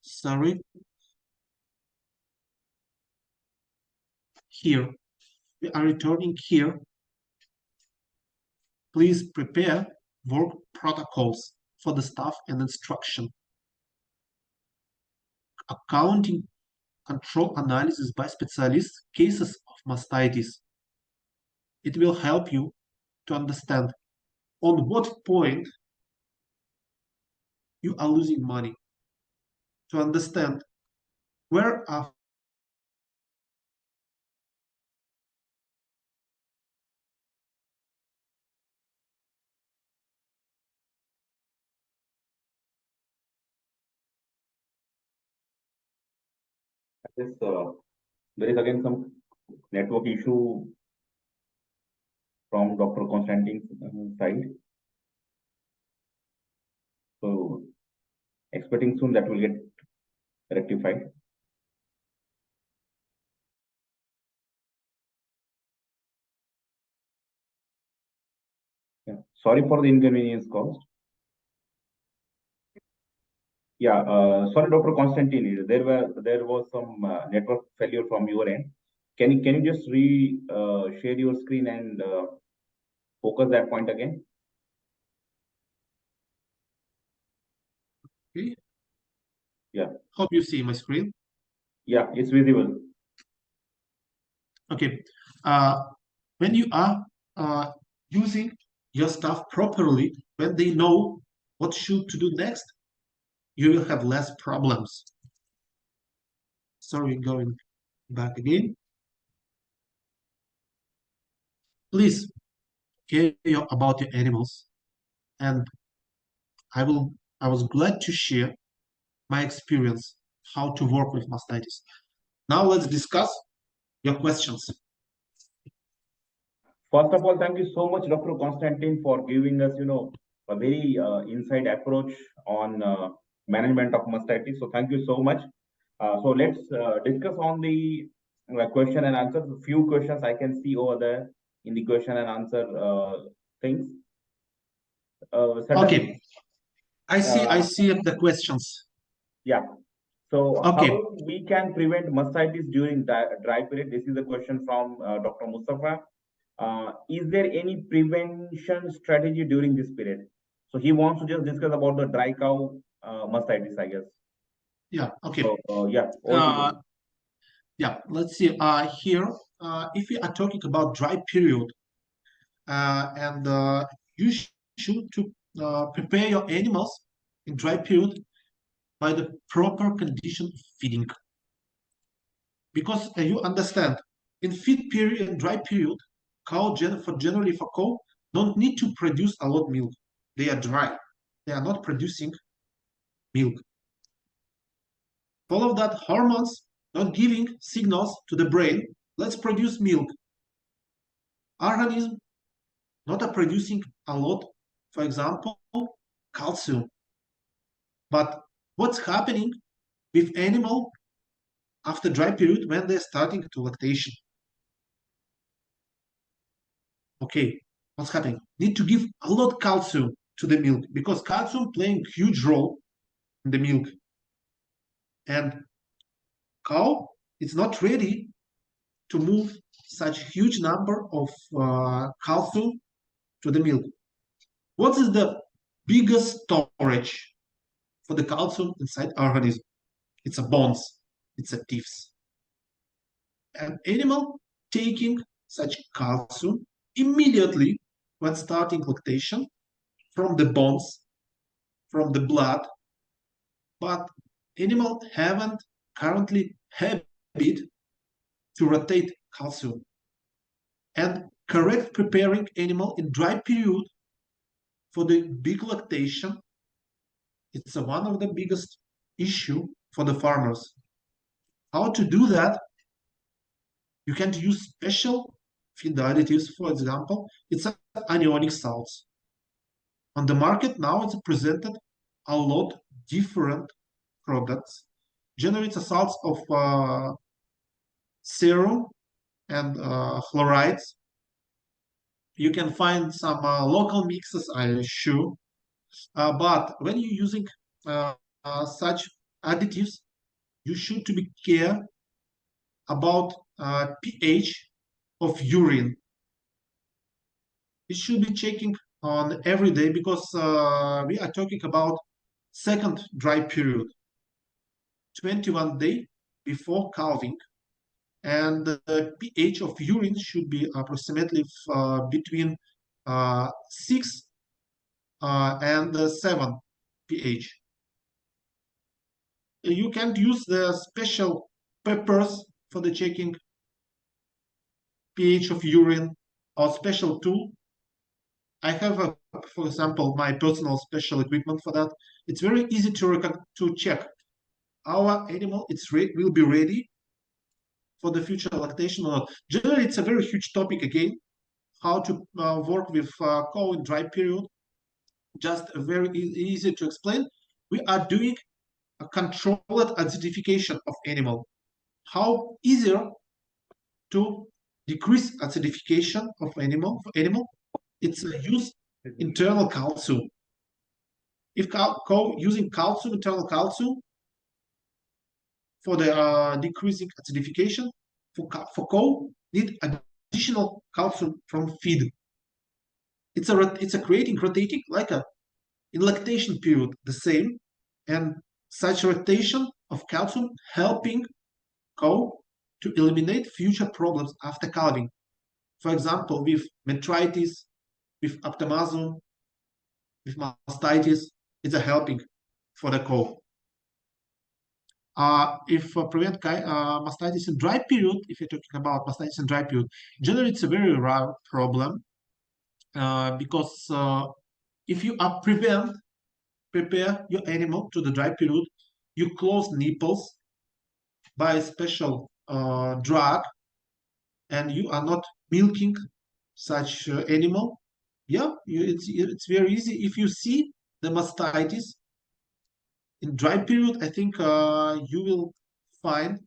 Sorry. Here. We are returning here. Please prepare work protocols for the staff and instruction. Accounting control analysis by specialists, cases of mastitis. It will help you to understand on what point you are losing money, to understand where are Yes, there is again some network issue from Dr. Constantine's side. So expecting soon that will get rectified. Yeah. Sorry for the inconvenience caused. Yeah, sorry, Dr. Constantine. There was some network failure from your end. Can you just share your screen and focus that point again? okay? Yeah. Hope you see my screen. Yeah, it's visible. Okay. When you are using your staff properly, when they know what should to do next, you will have less problems. Sorry, going back again. Please care about your animals, and I was glad to share my experience how to work with mastitis. Now let's discuss your questions. First of all, thank you so much, Dr. Constantine, for giving us, a very inside approach on management of mastitis. So thank you so much. So let's discuss on the question and answer. A few questions I can see over there in the question and answer things. Certain, Okay, I uh, see the questions. yeah. So how Okay, we can prevent mastitis during dry period? This is a question from Dr. Mustafa. Is there any prevention strategy during this period? So he wants to just discuss about the dry cow mastitis, I guess. yeah, okay. So yeah, over to Uh, you. yeah, let's see. Here, if we are talking about dry period, and you should to prepare your animals in dry period by the proper condition of feeding, because you understand, in feed period and dry period, generally for cow don't need to produce a lot of milk. They are dry. They are not producing milk. Follow that hormones not giving signals to the brain. Let's produce milk. Organism not are producing a lot, for example, calcium. But what's happening with animal after dry period when they're starting to lactation? Okay, what's happening? Need to give a lot calcium to the milk because calcium playing huge role in the milk. And cow is not ready to move such huge number of calcium to the milk. What is the biggest storage for the calcium inside organism? It's a bones, it's a teeth. An animal taking such calcium immediately when starting lactation from the bones, from the blood, but animal haven't currently habit to rotate calcium. And correct preparing animal in dry period for the big lactation, it's one of the biggest issue for the farmers. How to do that? You can use special feed additives, for example, it's an anionic salts. On the market now it's presented a lot different products. Generates a salts of serum and chlorides. You can find some local mixes, I sure. But when you're using such additives, you should to be care about pH of urine. It should be checking on every day because we are talking about second dry period, 21 day before calving, and the pH of urine should be approximately between 6 and 7 pH. You can use the special peppers for the checking pH of urine or special tool. I have, for example, my personal special equipment for that. It's very easy to check our animal. Will be ready for the future lactation or not. Generally, it's a very huge topic again. How to work with cow in dry period. Just very easy to explain. We are doing a controlled acidification of animal. How easier to decrease acidification of animal? It's use internal calcium. If cow using calcium, internal calcium for the decreasing acidification, for cow need additional calcium from feed. It's a creating rotating like a in lactation period the same, and such rotation of calcium helping cow to eliminate future problems after calving. For example, with metritis, with aptomasum, with mastitis, it's a helping for the cow. If prevent mastitis in dry period, if you're talking about mastitis in dry period, generally it's a very rare problem because if you are prepare your animal to the dry period, you close nipples by a special drug, and you are not milking such animal. Yeah, it's very easy. If you see the mastitis in dry period, I think you will find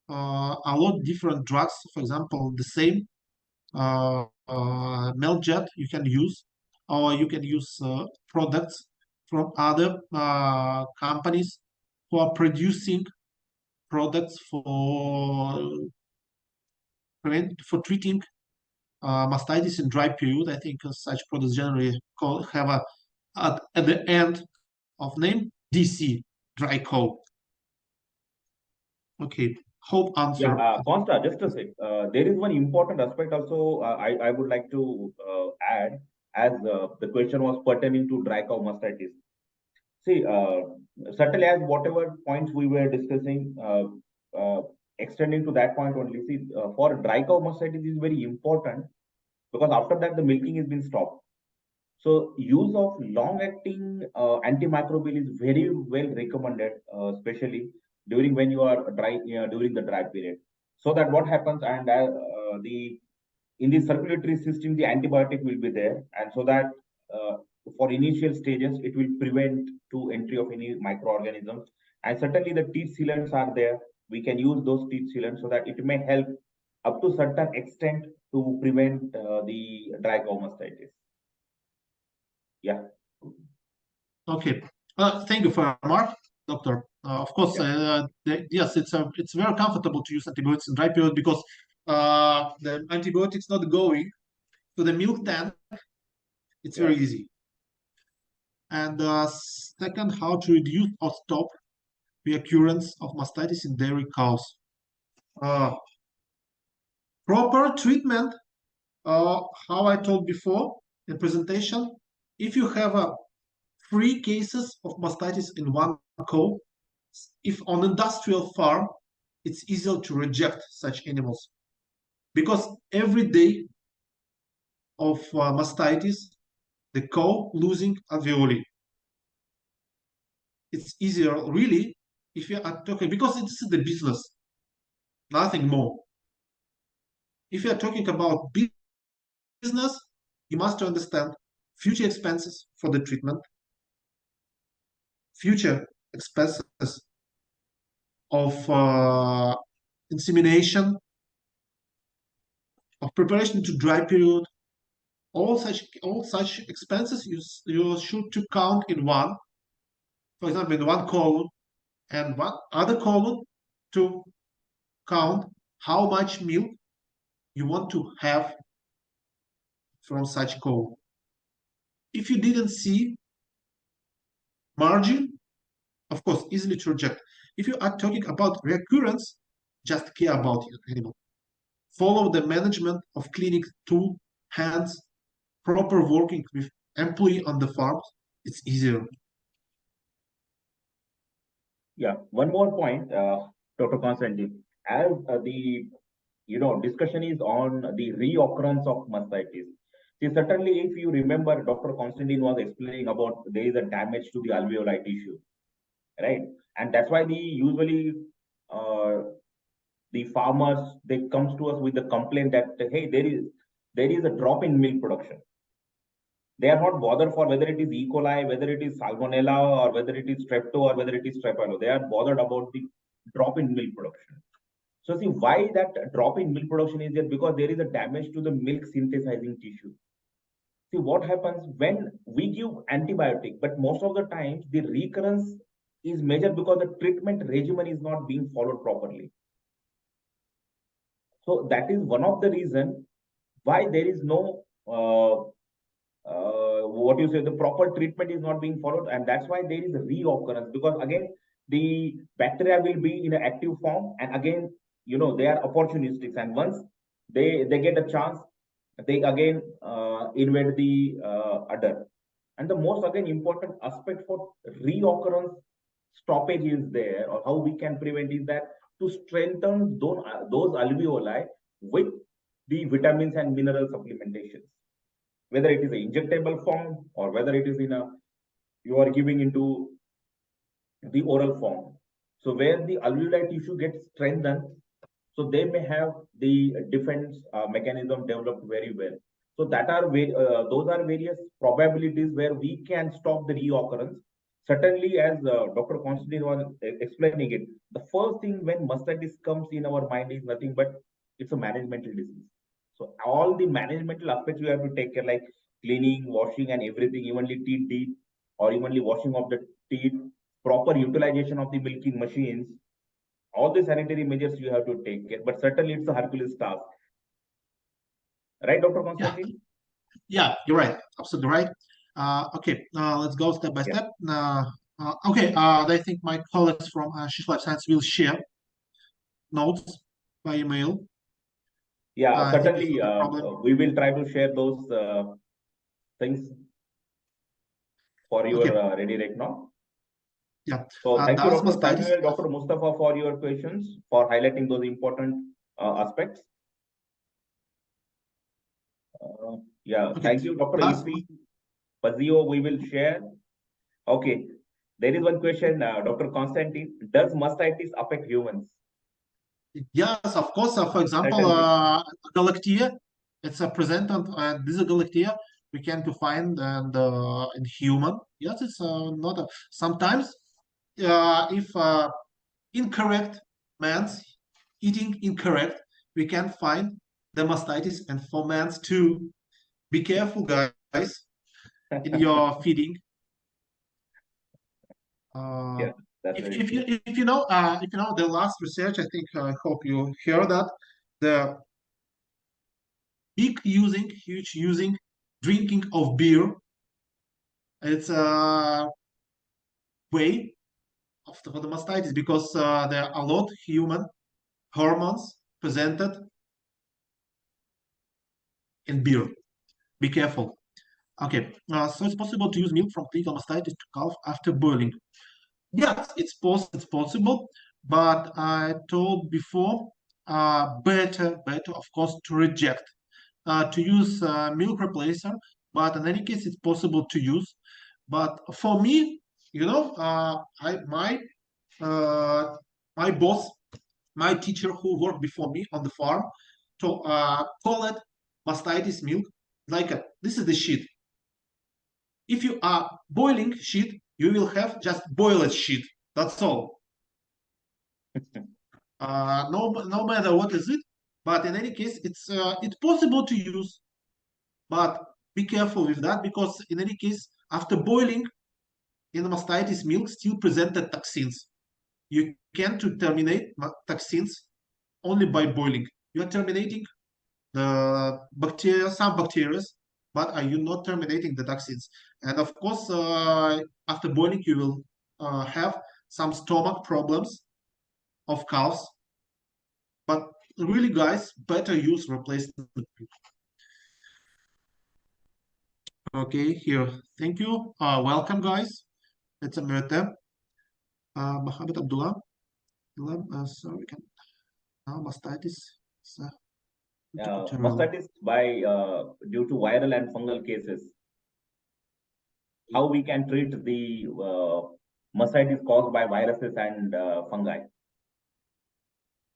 a lot of different drugs. For example, the same melt jet you can use, or you can use products from other companies who are producing products for treating mastitis in dry period. I think such products generally have at the end of name DC, dry cold. Okay, hope Yeah, answer. Consta, just to say, there is one important aspect also I would like to add, as the question was pertaining to dry cow mastitis. See, certainly as whatever points we were discussing, extending to that point only. See, for dry cow mastitis is very important because after that the milking has been stopped. So use of long-acting antimicrobial is very well recommended, especially during when you are dry during the dry period. So that what happens and the in the circulatory system the antibiotic will be there, and so that for initial stages it will prevent to entry of any microorganisms. And certainly the teeth sealants are there. We can use those teeth sealants so that it may help up to certain extent to prevent the dry cow mastitis. Yeah. Okay. Thank you for Mark, doctor. Of course, Yeah. yes, it's very comfortable to use antibiotics in dry period because the antibiotics not going to the milk tank. It's Yeah. very easy. And second, how to reduce or stop reoccurrence of mastitis in dairy cows. Uh, Proper treatment. How I told before in presentation, if you have 3 cases of mastitis in one cow, if on industrial farm, it's easier to reject such animals because every day of mastitis, the cow losing alveoli. It's easier, really, if you are talking because it's the business, nothing more. If you are talking about business, you must understand future expenses for the treatment, future expenses of insemination, of preparation to dry period, all such expenses you should to count in one. For example, in one column and one other column to count how much milk you want to have from such column. If you didn't see margin, of course, easily to reject. If you are talking about recurrence, just care about your animal. Follow the management of clinic tool, hands, proper working with employee on the farms. It's easier. Yeah. One more point, Dr. Constantine. As the discussion is on the reoccurrence of mastitis. See, certainly, if you remember, Dr. Constantine was explaining about there is a damage to the alveoli tissue, right? And that's why uh, the farmers they comes to us with the complaint that hey, there is a drop in milk production. They are not bothered for whether it is E. coli, whether it is salmonella, or whether it is strepto, or whether it is strepalo. They are bothered about the drop in milk production. So see why that drop in milk production is there, because there is a damage to the milk synthesizing tissue. See what happens when we give antibiotic, but most of the times the recurrence is measured because the treatment regimen is not being followed properly. So that is one of the reason why there is no what you say the proper treatment is not being followed, and that's why there is a reoccurrence, because again the bacteria will be in an active form, and again they are opportunistic, and once they get a chance, they again invade the udder. And the most again important aspect for reoccurrence stoppage is there, or how we can prevent is that to strengthen those alveoli with the vitamins and mineral supplementations, whether it is an injectable form or whether it is in a you are giving into the oral form. So where the alveoli tissue gets strengthened, so they may have the defense mechanism developed very well. So those are various probabilities where we can stop the reoccurrence. certainly, as Dr. Constantine was explaining it, the first thing when mastitis comes in our mind is nothing but it's a managemental disease. So all the managemental aspects we have to take care, like cleaning, washing, and everything, evenly teeth, or evenly washing of the teeth, proper utilization of the milking machines, all the sanitary measures you have to take care. But certainly, it's a Hercules task, right, Dr. Yeah, Constantine? yeah, you're right. Absolutely right. Okay, let's go step by Yeah, step. Okay, I think my colleagues from Shift Life Science will share notes by email. yeah, I think it's certainly. not a problem. We will try to share those things for your Okay, ready right now. yeah. So thank you, Does Dr. mastitis? Samuel, Dr. Mustafa, for your questions, for highlighting those important aspects. Yeah, Okay, thank you, Dr. does Ifri Fazio. We will share. Okay, there is one question, Dr. Constantine. Does mastitis affect humans? yes, of course. For example, Certainly. galactea. It's a present on this galactea we can to find and in human. Yes, it's not a, sometimes if incorrect man's eating incorrect, we can find the mastitis and for man's too. Be careful, guys, in your feeding. Uh, Yeah, that's if, very if you true. if you know the last research, I think I hope you hear that the huge using drinking of beer. It's a way of the mastitis because there are a lot human hormones presented in beer. Be careful. Okay, so it's possible to use milk from clinical mastitis to calf after boiling. Yes, it's possible, but I told before, better of course to reject, to use milk replacer. But in any case, it's possible to use. But for me, I uh, my boss, my teacher who worked before me on the farm, to call it mastitis milk. Like this is the shit. If you are boiling shit, you will have just boiled shit. That's all. No matter what is it, but in any case, it's possible to use. But be careful with that because in any case, after boiling, in the mastitis milk still presented toxins. You can to terminate toxins only by boiling. You are terminating the bacteria, some bacteria, but are you not terminating the toxins? And of course, after boiling, you will have some stomach problems of cows. But really, guys, better use replacement. Okay, here. Thank you. Welcome, guys. It's a Mirta. Mohammed Abdullah. Sorry, can now mastitis. So, Mastitis by due to viral and fungal cases. How we can treat the mastitis caused by viruses and fungi?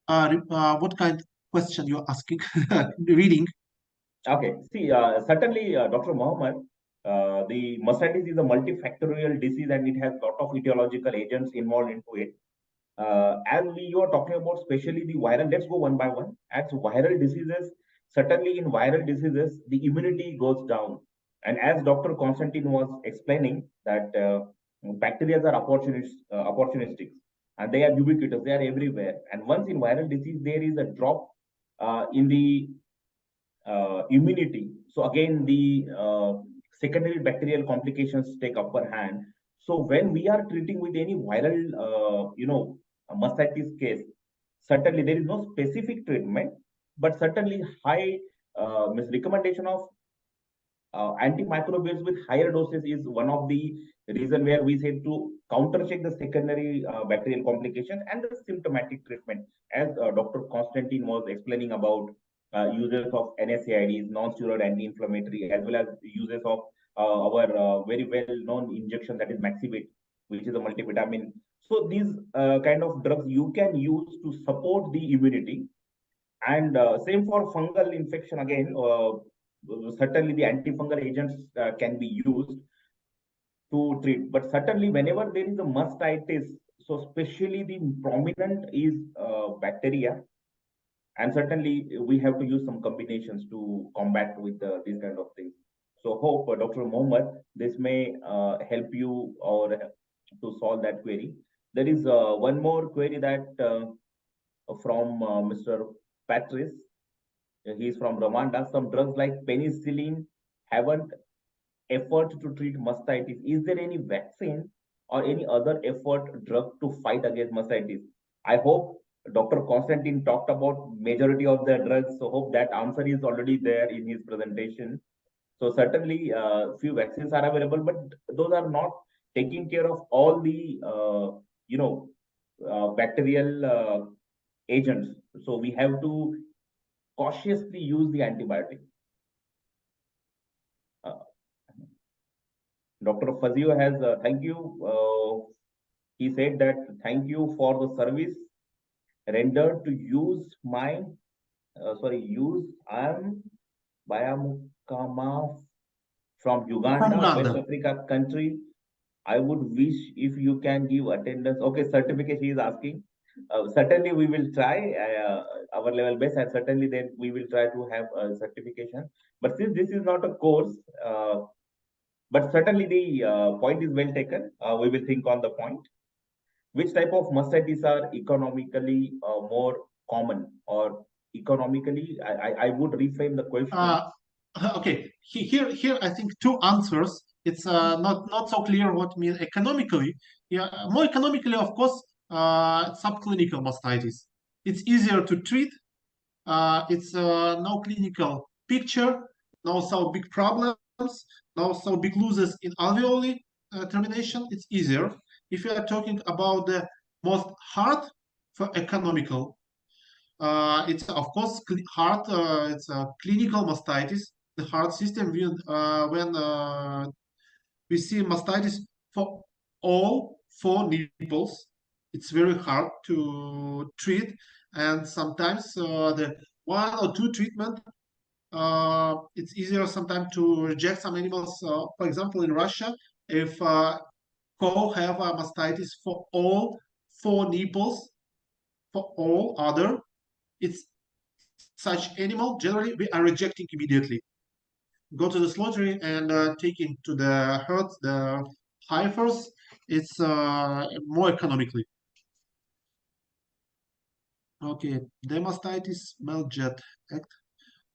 what kind of question you're asking? Reading. Okay, see, certainly, Dr. Mohammed, the mastitis is a multifactorial disease and it has a lot of etiological agents involved into it. As we were talking about, especially the viral, let's go one by one. As viral diseases, certainly in viral diseases, the immunity goes down. And as Dr. Constantine was explaining, that bacteria are opportunistic and they are ubiquitous, they are everywhere. And once in viral disease, there is a drop in the immunity. So again, the secondary bacterial complications take upper hand. So when we are treating with any viral, mastitis case, certainly there is no specific treatment, but certainly high recommendation of antimicrobials with higher doses is one of the reason where we say to countercheck the secondary bacterial complications and the symptomatic treatment, as Dr. Constantine was explaining about uses of NSAIDs, non-steroid anti-inflammatory, as well as uses of our very well-known injection, that is Maxivit, which is a multivitamin. So these kind of drugs you can use to support the immunity. And same for fungal infection again. Certainly, the antifungal agents can be used. to treat. But certainly, whenever there is a mastitis, so especially the prominent is bacteria, and certainly we have to use some combinations to combat with these kind of things. So hope, Dr. Mohammed, this may help you or to solve that query. There is one more query that from Mr. Patrice. He's from Rwanda. Some drugs like penicillin haven't effort to treat mastitis. Is there any vaccine or any other effort drug to fight against mastitis? I hope Dr. Constantine talked about majority of the drugs. So hope that answer is already there in his presentation. So certainly, few vaccines are available, but those are not taking care of all the you know bacterial agents. So we have to cautiously use the antibiotic. Uh, Dr. Fazio has thank you. He said that thank you for the service rendered to use my use I'm Bayamukama from From Uganda, West Uganda. Africa country. I would wish if you can give attendance. Okay, certificate he is asking. Certainly we will try our level best, and certainly then we will try to have a certification. But since this is not a course, but certainly the point is well taken. We will think on the point. Which type of mastitis are economically more common, or economically? I would reframe the question. Uh, okay, here I think two answers. It's not so clear what mean economically. Yeah, more economically, of course, subclinical mastitis. It's easier to treat. It's no clinical picture, no so big problems, no so big losses in alveoli termination. It's easier. If you are talking about the most hard for economical, it's of course heart. It's a clinical mastitis. The heart system when we see mastitis for all four nipples, it's very hard to treat, and sometimes the one or two treatment. It's easier sometimes to reject some animals. For example, in Russia, if cow have a mastitis for all four nipples, for all other, it's such animal, generally we are rejecting immediately. Go to the slaughtering and taking to the herd the heifers. It's more economically. Okay, Dermatitis Meljet Act.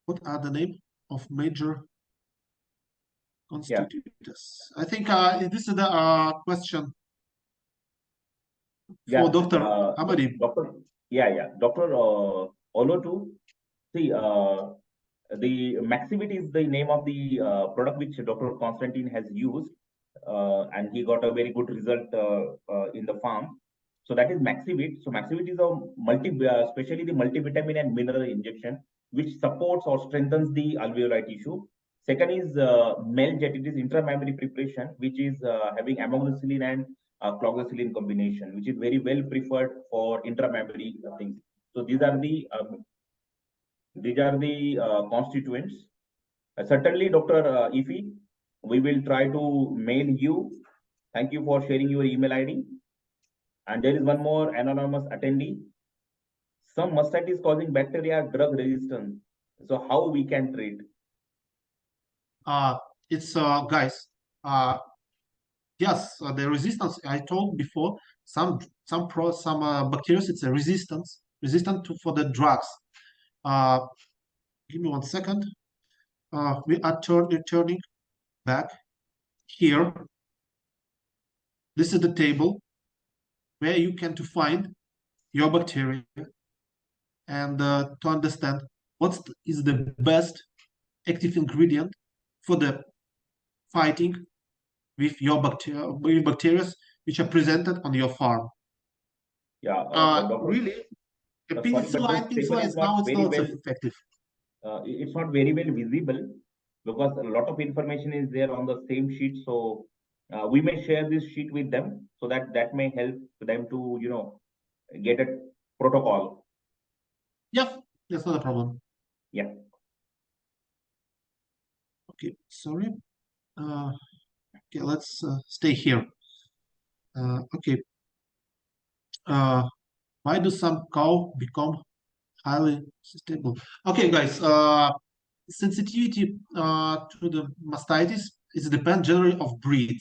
What are the name of major Yeah, constitutors? I think this is the question for yeah, Dr. Amadi. Doctor. Yeah. Doctor Olotu. See, the Maxivit is the name of the product which Dr. Constantine has used, and he got a very good result in the farm. So that is Maxivit. So Maxivit is especially the multivitamin and mineral injection, which supports or strengthens the alveoli tissue. Second is Meljet. It is intramammary preparation, which is having amoxicillin and cloxacillin combination, which is very well preferred for intramammary things. So these are the constituents. Certainly, Dr. Ifi, we will try to mail you. Thank you for sharing your email ID. And there is one more anonymous attendee. Some mastitis causing bacteria drug resistance. So how we can treat? Uh, it's guys. Yes, the resistance I told before. Some bacteria. It's a resistant for the drugs. Uh, Give me 1 second. We are turning back here. This is the table where you can to find your bacteria and to understand what is the best active ingredient for the fighting with your bacteria which are presented on your farm. Yeah, Doctor. Really, a Sorry, but this table penicillin is is now not it's very not so well. effective. It's not very well visible because a lot of information is there on the same sheet. So we may share this sheet with them so that that may help them to get a protocol. Yeah, that's not a problem. Yeah. Okay, sorry. Okay, let's stay here. Okay. Why do some cow become highly stable? Okay, guys. Sensitivity to the mastitis is depend generally of breed.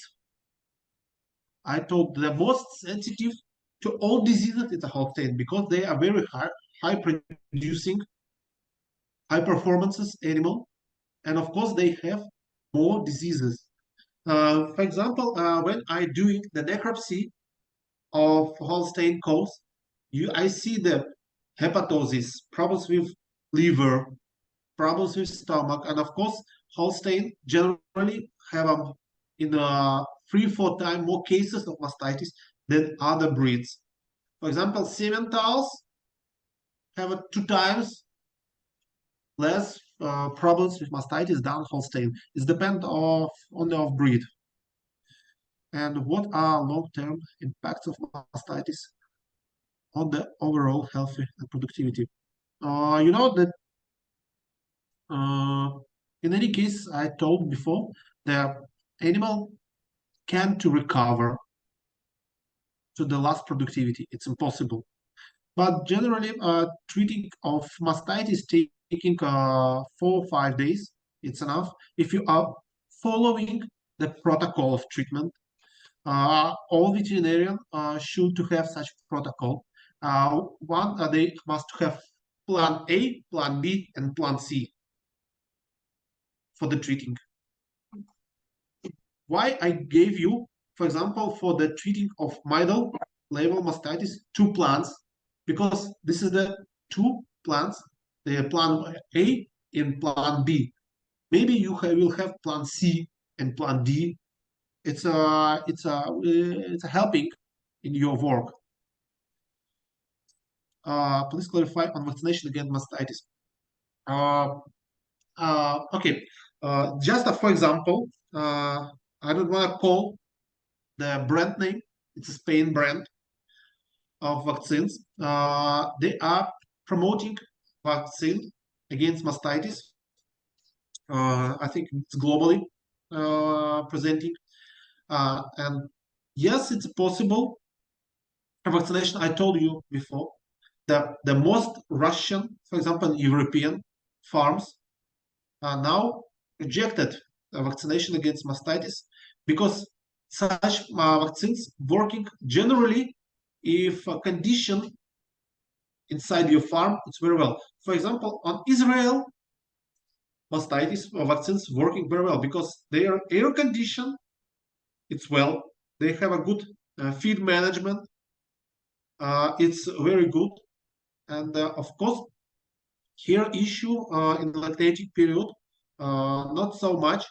I told the most sensitive to all diseases is the Holstein because they are very high producing, high performances animal, and of course they have more diseases. For example, when I doing the necropsy of Holstein cows, I see the hepatosis, problems with liver, problems with stomach, and of course, Holstein generally have in 3-4 times more cases of mastitis than other breeds. For example, Siementals have 2 times less problems with mastitis than Holstein. It depends only of breed. And what are long-term impacts of mastitis on the overall health and productivity? You know that in any case, I told before, the animal can to recover to the last productivity. It's impossible. But generally, treating of mastitis taking 4 or 5 days, it's enough. If you are following the protocol of treatment, all veterinarian should to have such protocol. One, they must have plan A, plan B, and plan C for the treating. Why I gave you, for example, for the treating of middle level mastitis, 2 plans, because this is the 2 plans, the plan A and plan B. Maybe you will have plan C and plan D. It's a helping in your work. Please clarify on vaccination against mastitis. Okay, just for example, I don't want to call the brand name. It's a Spain brand of vaccines. They are promoting vaccine against mastitis. I think it's globally presenting. And yes, it's possible. Vaccination, I told you before, the most Russian, for example, European farms now rejected vaccination against mastitis because such vaccines working generally if a condition inside your farm it's very well. For example, on Israel, mastitis vaccines working very well because their air condition it's well. They have a good feed management. It's very good, and of course, here issue in the lactating period, not so much,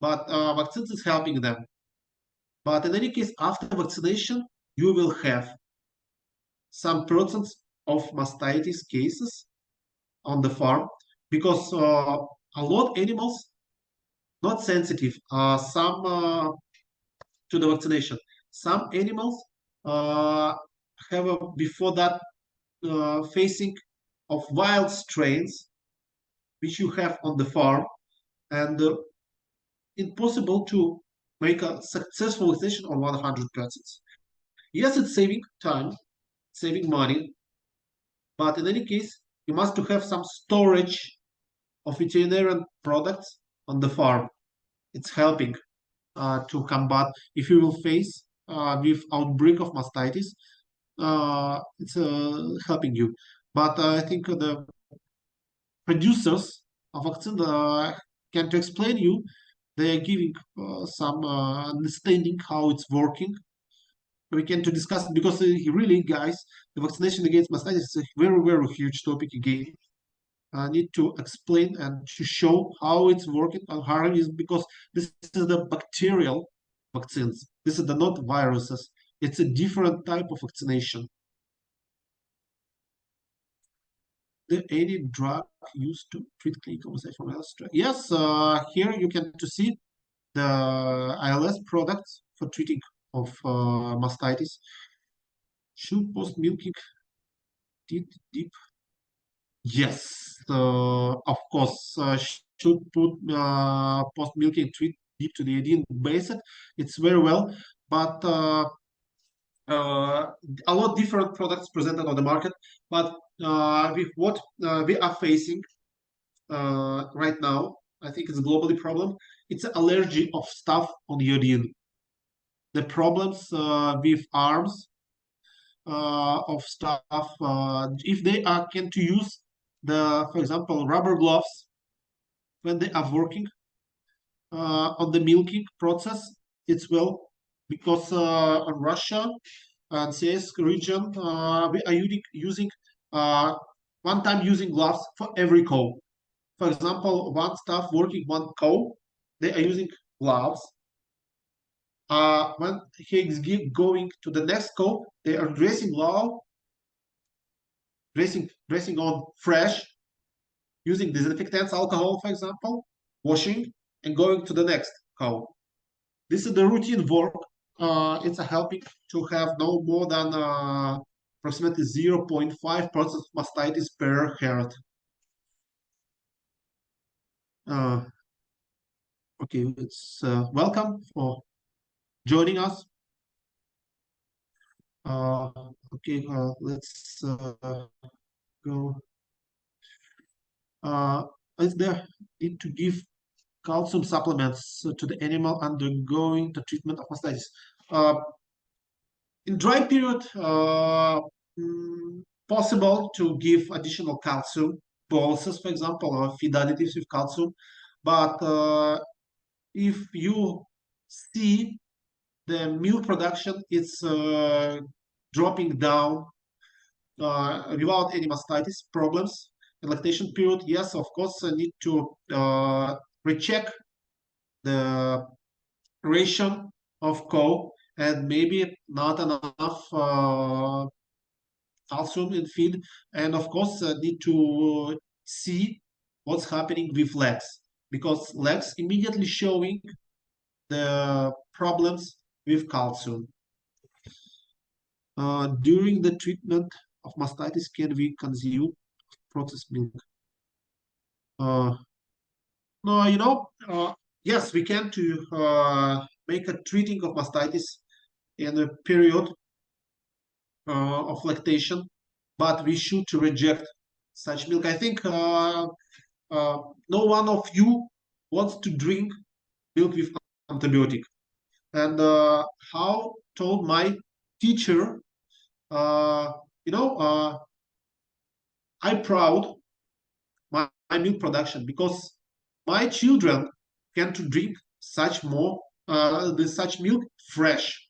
but vaccines is helping them. But in any case, after vaccination, you will have some percents of mastitis cases on the farm because a lot animals not sensitive. Some to the vaccination. Some animals have before that facing of wild strains which you have on the farm, and impossible to make a successful vaccination on 100%. Yes, it's saving time, saving money, but in any case, you must to have some storage of veterinarian products on the farm. It's helping to combat if you will face with outbreak of mastitis. It's helping you. But I think the producers of vaccine can to explain you. They are giving some understanding how it's working. We can to discuss it because really, guys, the vaccination against mastitis is a very, very huge topic again. I need to explain and to show how it's working on how it is because this is the bacterial vaccines. This is the not viruses. It's a different type of vaccination. There any drug used to treat clinical mastitis from ALS? Yes, here you can to see the ALS products for treating of mastitis. Should post milking deep? Yes, of course. Should put post milking treat deep to the iodine base. It's very well, but a lot different products presented on the market. But with what we are facing right now, I think it's a globally problem. It's an allergy of stuff on iodine. The problems with arms of stuff, if they are can to use for example, rubber gloves when they are working on the milking process, it's well, because on Russia and CS region, we are using one time using gloves for every cow. For example, one staff working one cow, they are using gloves. When he is going to the next cow, they are dressing low, dressing on fresh, using disinfectants, alcohol, for example, washing, and going to the next cow. This is the routine work. It's a helping to have no more than approximately 0.5% mastitis per herd. Okay, it's welcome for joining us. Okay, let's go. Is there need to give calcium supplements to the animal undergoing the treatment of mastitis? In dry period, possible to give additional calcium boluses, for example, or feed additives with calcium. But if you see the milk production, it's dropping down without any mastitis problems. In lactation period, yes, of course, I need to recheck the ration of cow, and maybe not enough calcium in feed, and of course need to see what's happening with legs, because legs immediately showing the problems with calcium. During the treatment of mastitis, can we consume processed milk? No, yes, we can to make a treating of mastitis in a period of lactation, but we should to reject such milk. I think no one of you wants to drink milk with antibiotic. And how told my teacher, I'm proud my milk production, because my children can to drink such milk fresh,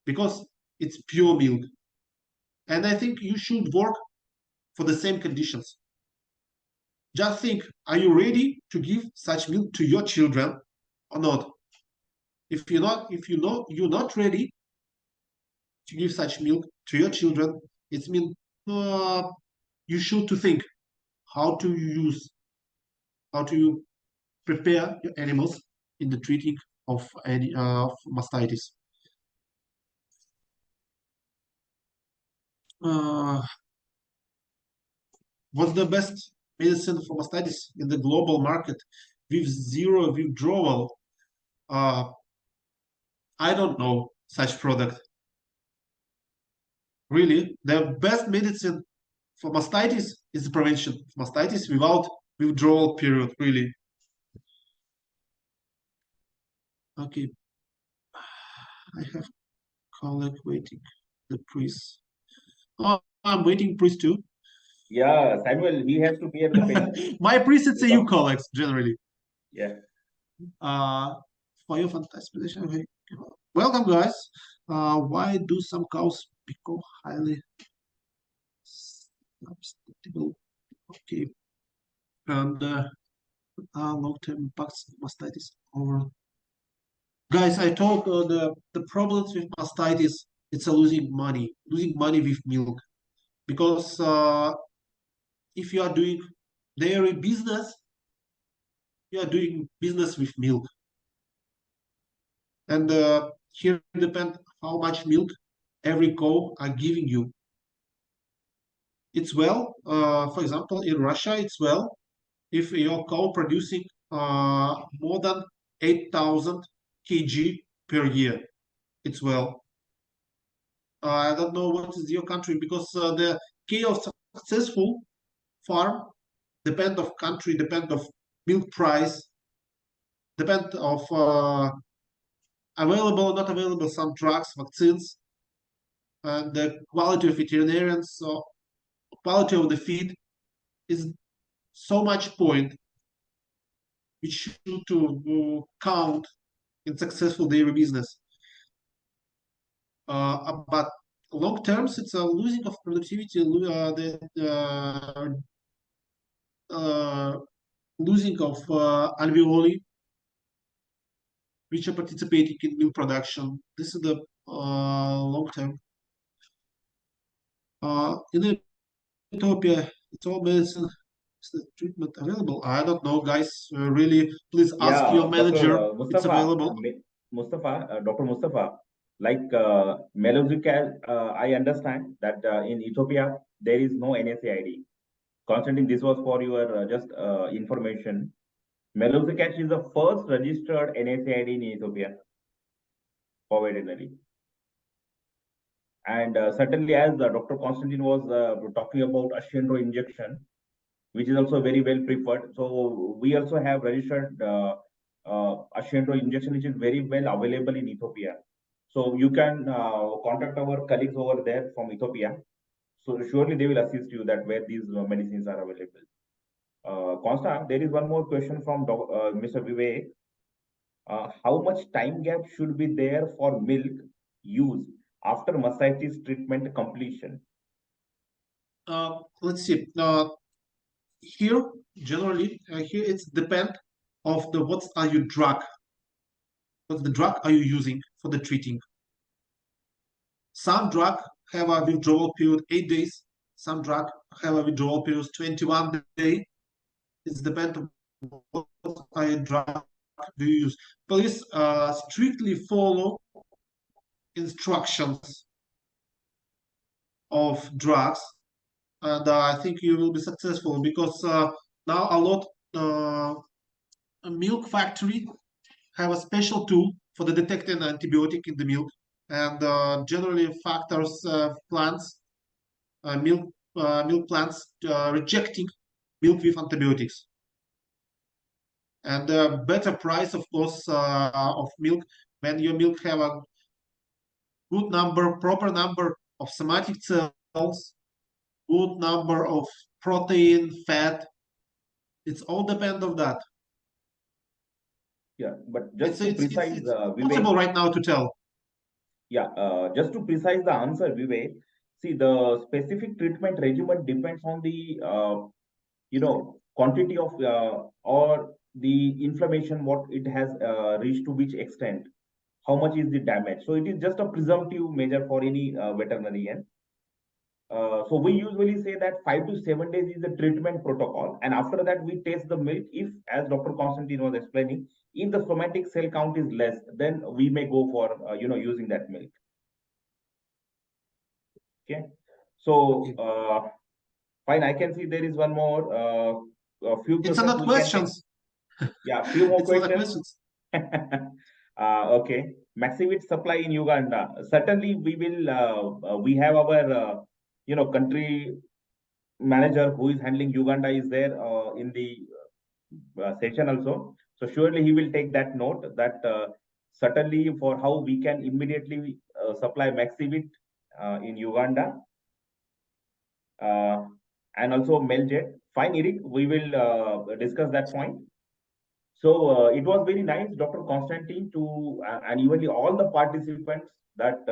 because it's pure milk. And I think you should work for the same conditions. Just think, are you ready to give such milk to your children or not? If you're not ready to give such milk to your children, it means you should to think how to prepare your animals in the treating of mastitis. What's the best medicine for mastitis in the global market with zero withdrawal? I don't know such product. Really, the best medicine for mastitis is the prevention of mastitis without withdrawal period, really. Okay. I have colleague waiting the priest. Oh, I'm waiting priest too. Yeah, Samuel, we have to bear the pain. My priest, it's a you colleagues generally. Yeah. For your fantastic presentation. Welcome, guys. Why do some cows become highly susceptible? Okay. And long-term impacts of mastitis overall. Guys, I told the problems with mastitis, it's a losing money with milk, because if you are doing dairy business, you are doing business with milk, and here depend how much milk every cow are giving you. It's well, for example, in Russia, it's well if your cow producing more than 8,000 kg per year. It's well. I don't know what is your country, because the key of successful farm depend of country, depend of milk price, depend of available or not available some drugs, vaccines, and the quality of veterinarians. So quality of the feed is so much point which should to count in successful dairy business. But long terms, it's a losing of productivity, losing of alveoli, which are participating in milk production. This is the long term. In Ethiopia, it's all medicine. Is the treatment available? I don't know, guys. Really, please ask Yeah, your Dr. manager. It's available. Dr. Mustafa, like Meloxicam, I understand that in Ethiopia there is no NSAID. Constantine, this was for your just information. Meloxicam is the first registered NSAID in Ethiopia for veterinary. And certainly, as Dr. Constantine was talking about Ashindro injection, which is also very well preferred. So we also have registered Ashindro injection, which is very well available in Ethiopia. So you can contact our colleagues over there from Ethiopia. So surely they will assist you that where these medicines are available. Constant, there is one more question from Mr. Vivek. How much time gap should be there for milk use after mastitis treatment completion? Let's see. Here, generally, here it's depend of the what are your drug. What the drug are you using for the treating? Some drug have a withdrawal period 8 days. Some drug have a withdrawal period 21 days. It's depend on what are your drug do you use. Please strictly follow instructions of drugs, and I think you will be successful, because now a lot milk factory have a special tool for the detecting antibiotic in the milk, and generally factors plants milk plants rejecting milk with antibiotics, and better price, of course, of milk when your milk have a good number, proper number of somatic cells, good number of protein, fat. It's all depend on that. Yeah, but just to It's precise, Vivek, possible right now to tell. yeah, just to precise the answer, Vivek, see the specific treatment regimen depends on the quantity of or the inflammation what it has reached to which extent, how much is the damage. So it is just a presumptive measure for any veterinarian. So we usually say that 5 to 7 days is the treatment protocol, and after that we test the milk. If, as Dr. Constantine was explaining, if the somatic cell count is less, then we may go for using that milk. Okay, so fine. I can see there is one more. A few It's questions not we can take. questions. Yeah, few more It's not questions. questions. Okay, Maxivit supply in Uganda. Certainly, we will. We have our country manager who is handling Uganda is there in the session also. So surely he will take that note that certainly for how we can immediately supply Maxivit in Uganda and also Meljet. Fine, Eric, we will discuss that point. So it was very nice, Dr. Constantine, to and evenly all the participants. That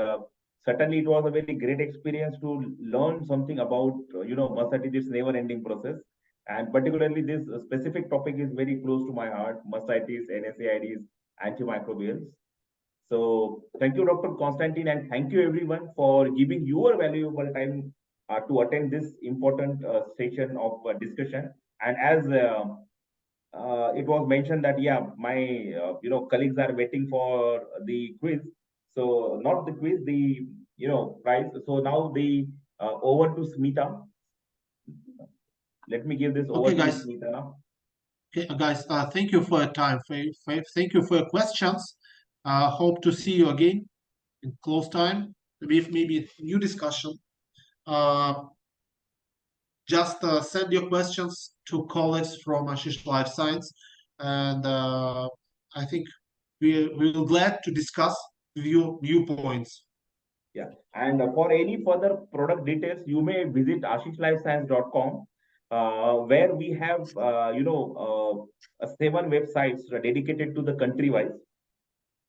certainly it was a very great experience to learn something about mastitis, never-ending process, and particularly this specific topic is very close to my heart: mastitis, NSAIDs, antimicrobials. So thank you, Dr. Constantine, and thank you everyone for giving your valuable time to attend this important session of discussion. And as it was mentioned that yeah, my colleagues are waiting for the quiz. So not the quiz, the prize. So now the over to Smita. Let me give this over Okay, to guys. Smita now. Okay, guys, thank you for your time. Thank you for your questions. Hope to see you again in close time with maybe new discussion. Just send your questions to colleagues from Ashish Life Science, and I think we're glad to discuss with you new points. Yeah. And for any further product details, you may visit ashishlifescience.com, where we have, 7 websites dedicated to the country wise.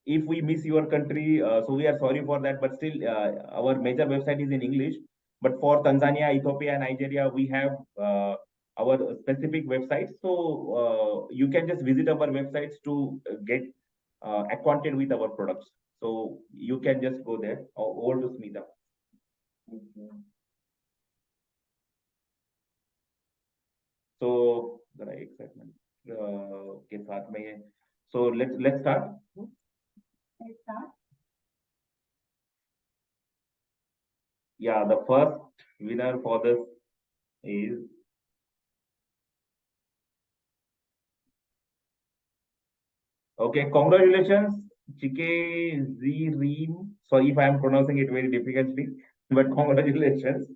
If we miss your country, so we are sorry for that, but still, our major website is in English. But for Tanzania, Ethiopia, Nigeria, we have our specific websites. So you can just visit our websites to get acquainted with our products. So you can just go there. Over to Smita. So the excitement के साथ में, so let's start. Let's start. Yeah, the first winner for this is okay. Congratulations, Chike Zireem. Sorry if I am pronouncing it very difficultly, but congratulations.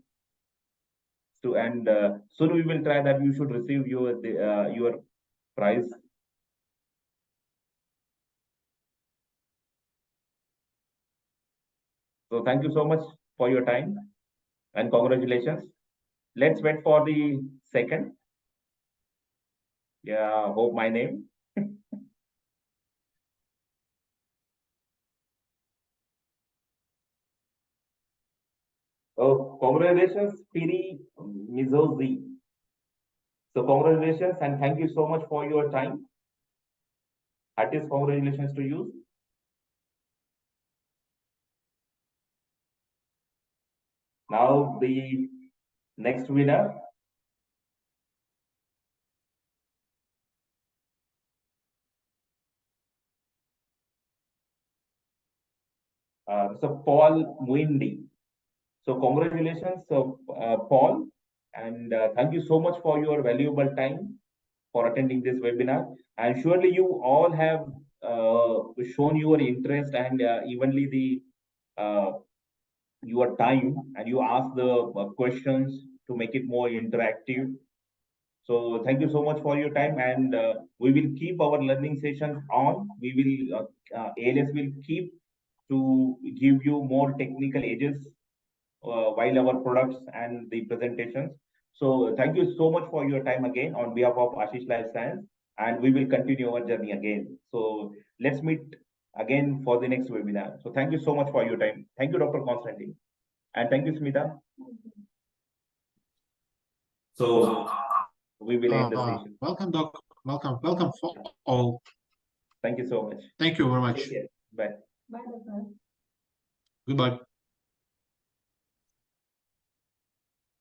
And soon we will try that you should receive your prize. So thank you so much for your time and congratulations. Let's wait for the second. Yeah, hope my name. Oh, congratulations, Piri Mizozi. So congratulations and thank you so much for your time. Artist, congratulations to you. Now the next winner. So Paul Muindi. So congratulations, Paul, and thank you so much for your valuable time for attending this webinar. And surely you all have shown your interest and evenly the your time, and you ask the questions to make it more interactive. So thank you so much for your time, and we will keep our learning sessions on. We will ALS will keep to give you more technical edges while our products and the presentations. So thank you so much for your time again on behalf of Ashish Life Science, and we will continue our journey again. So let's meet again for the next webinar. So thank you so much for your time. Thank you, Dr. Constantine. And thank you, Smita. So we will end the session. Welcome, Doc. Welcome for all. Thank you so much. Thank you very much. Bye. Bye, Doctor. Goodbye.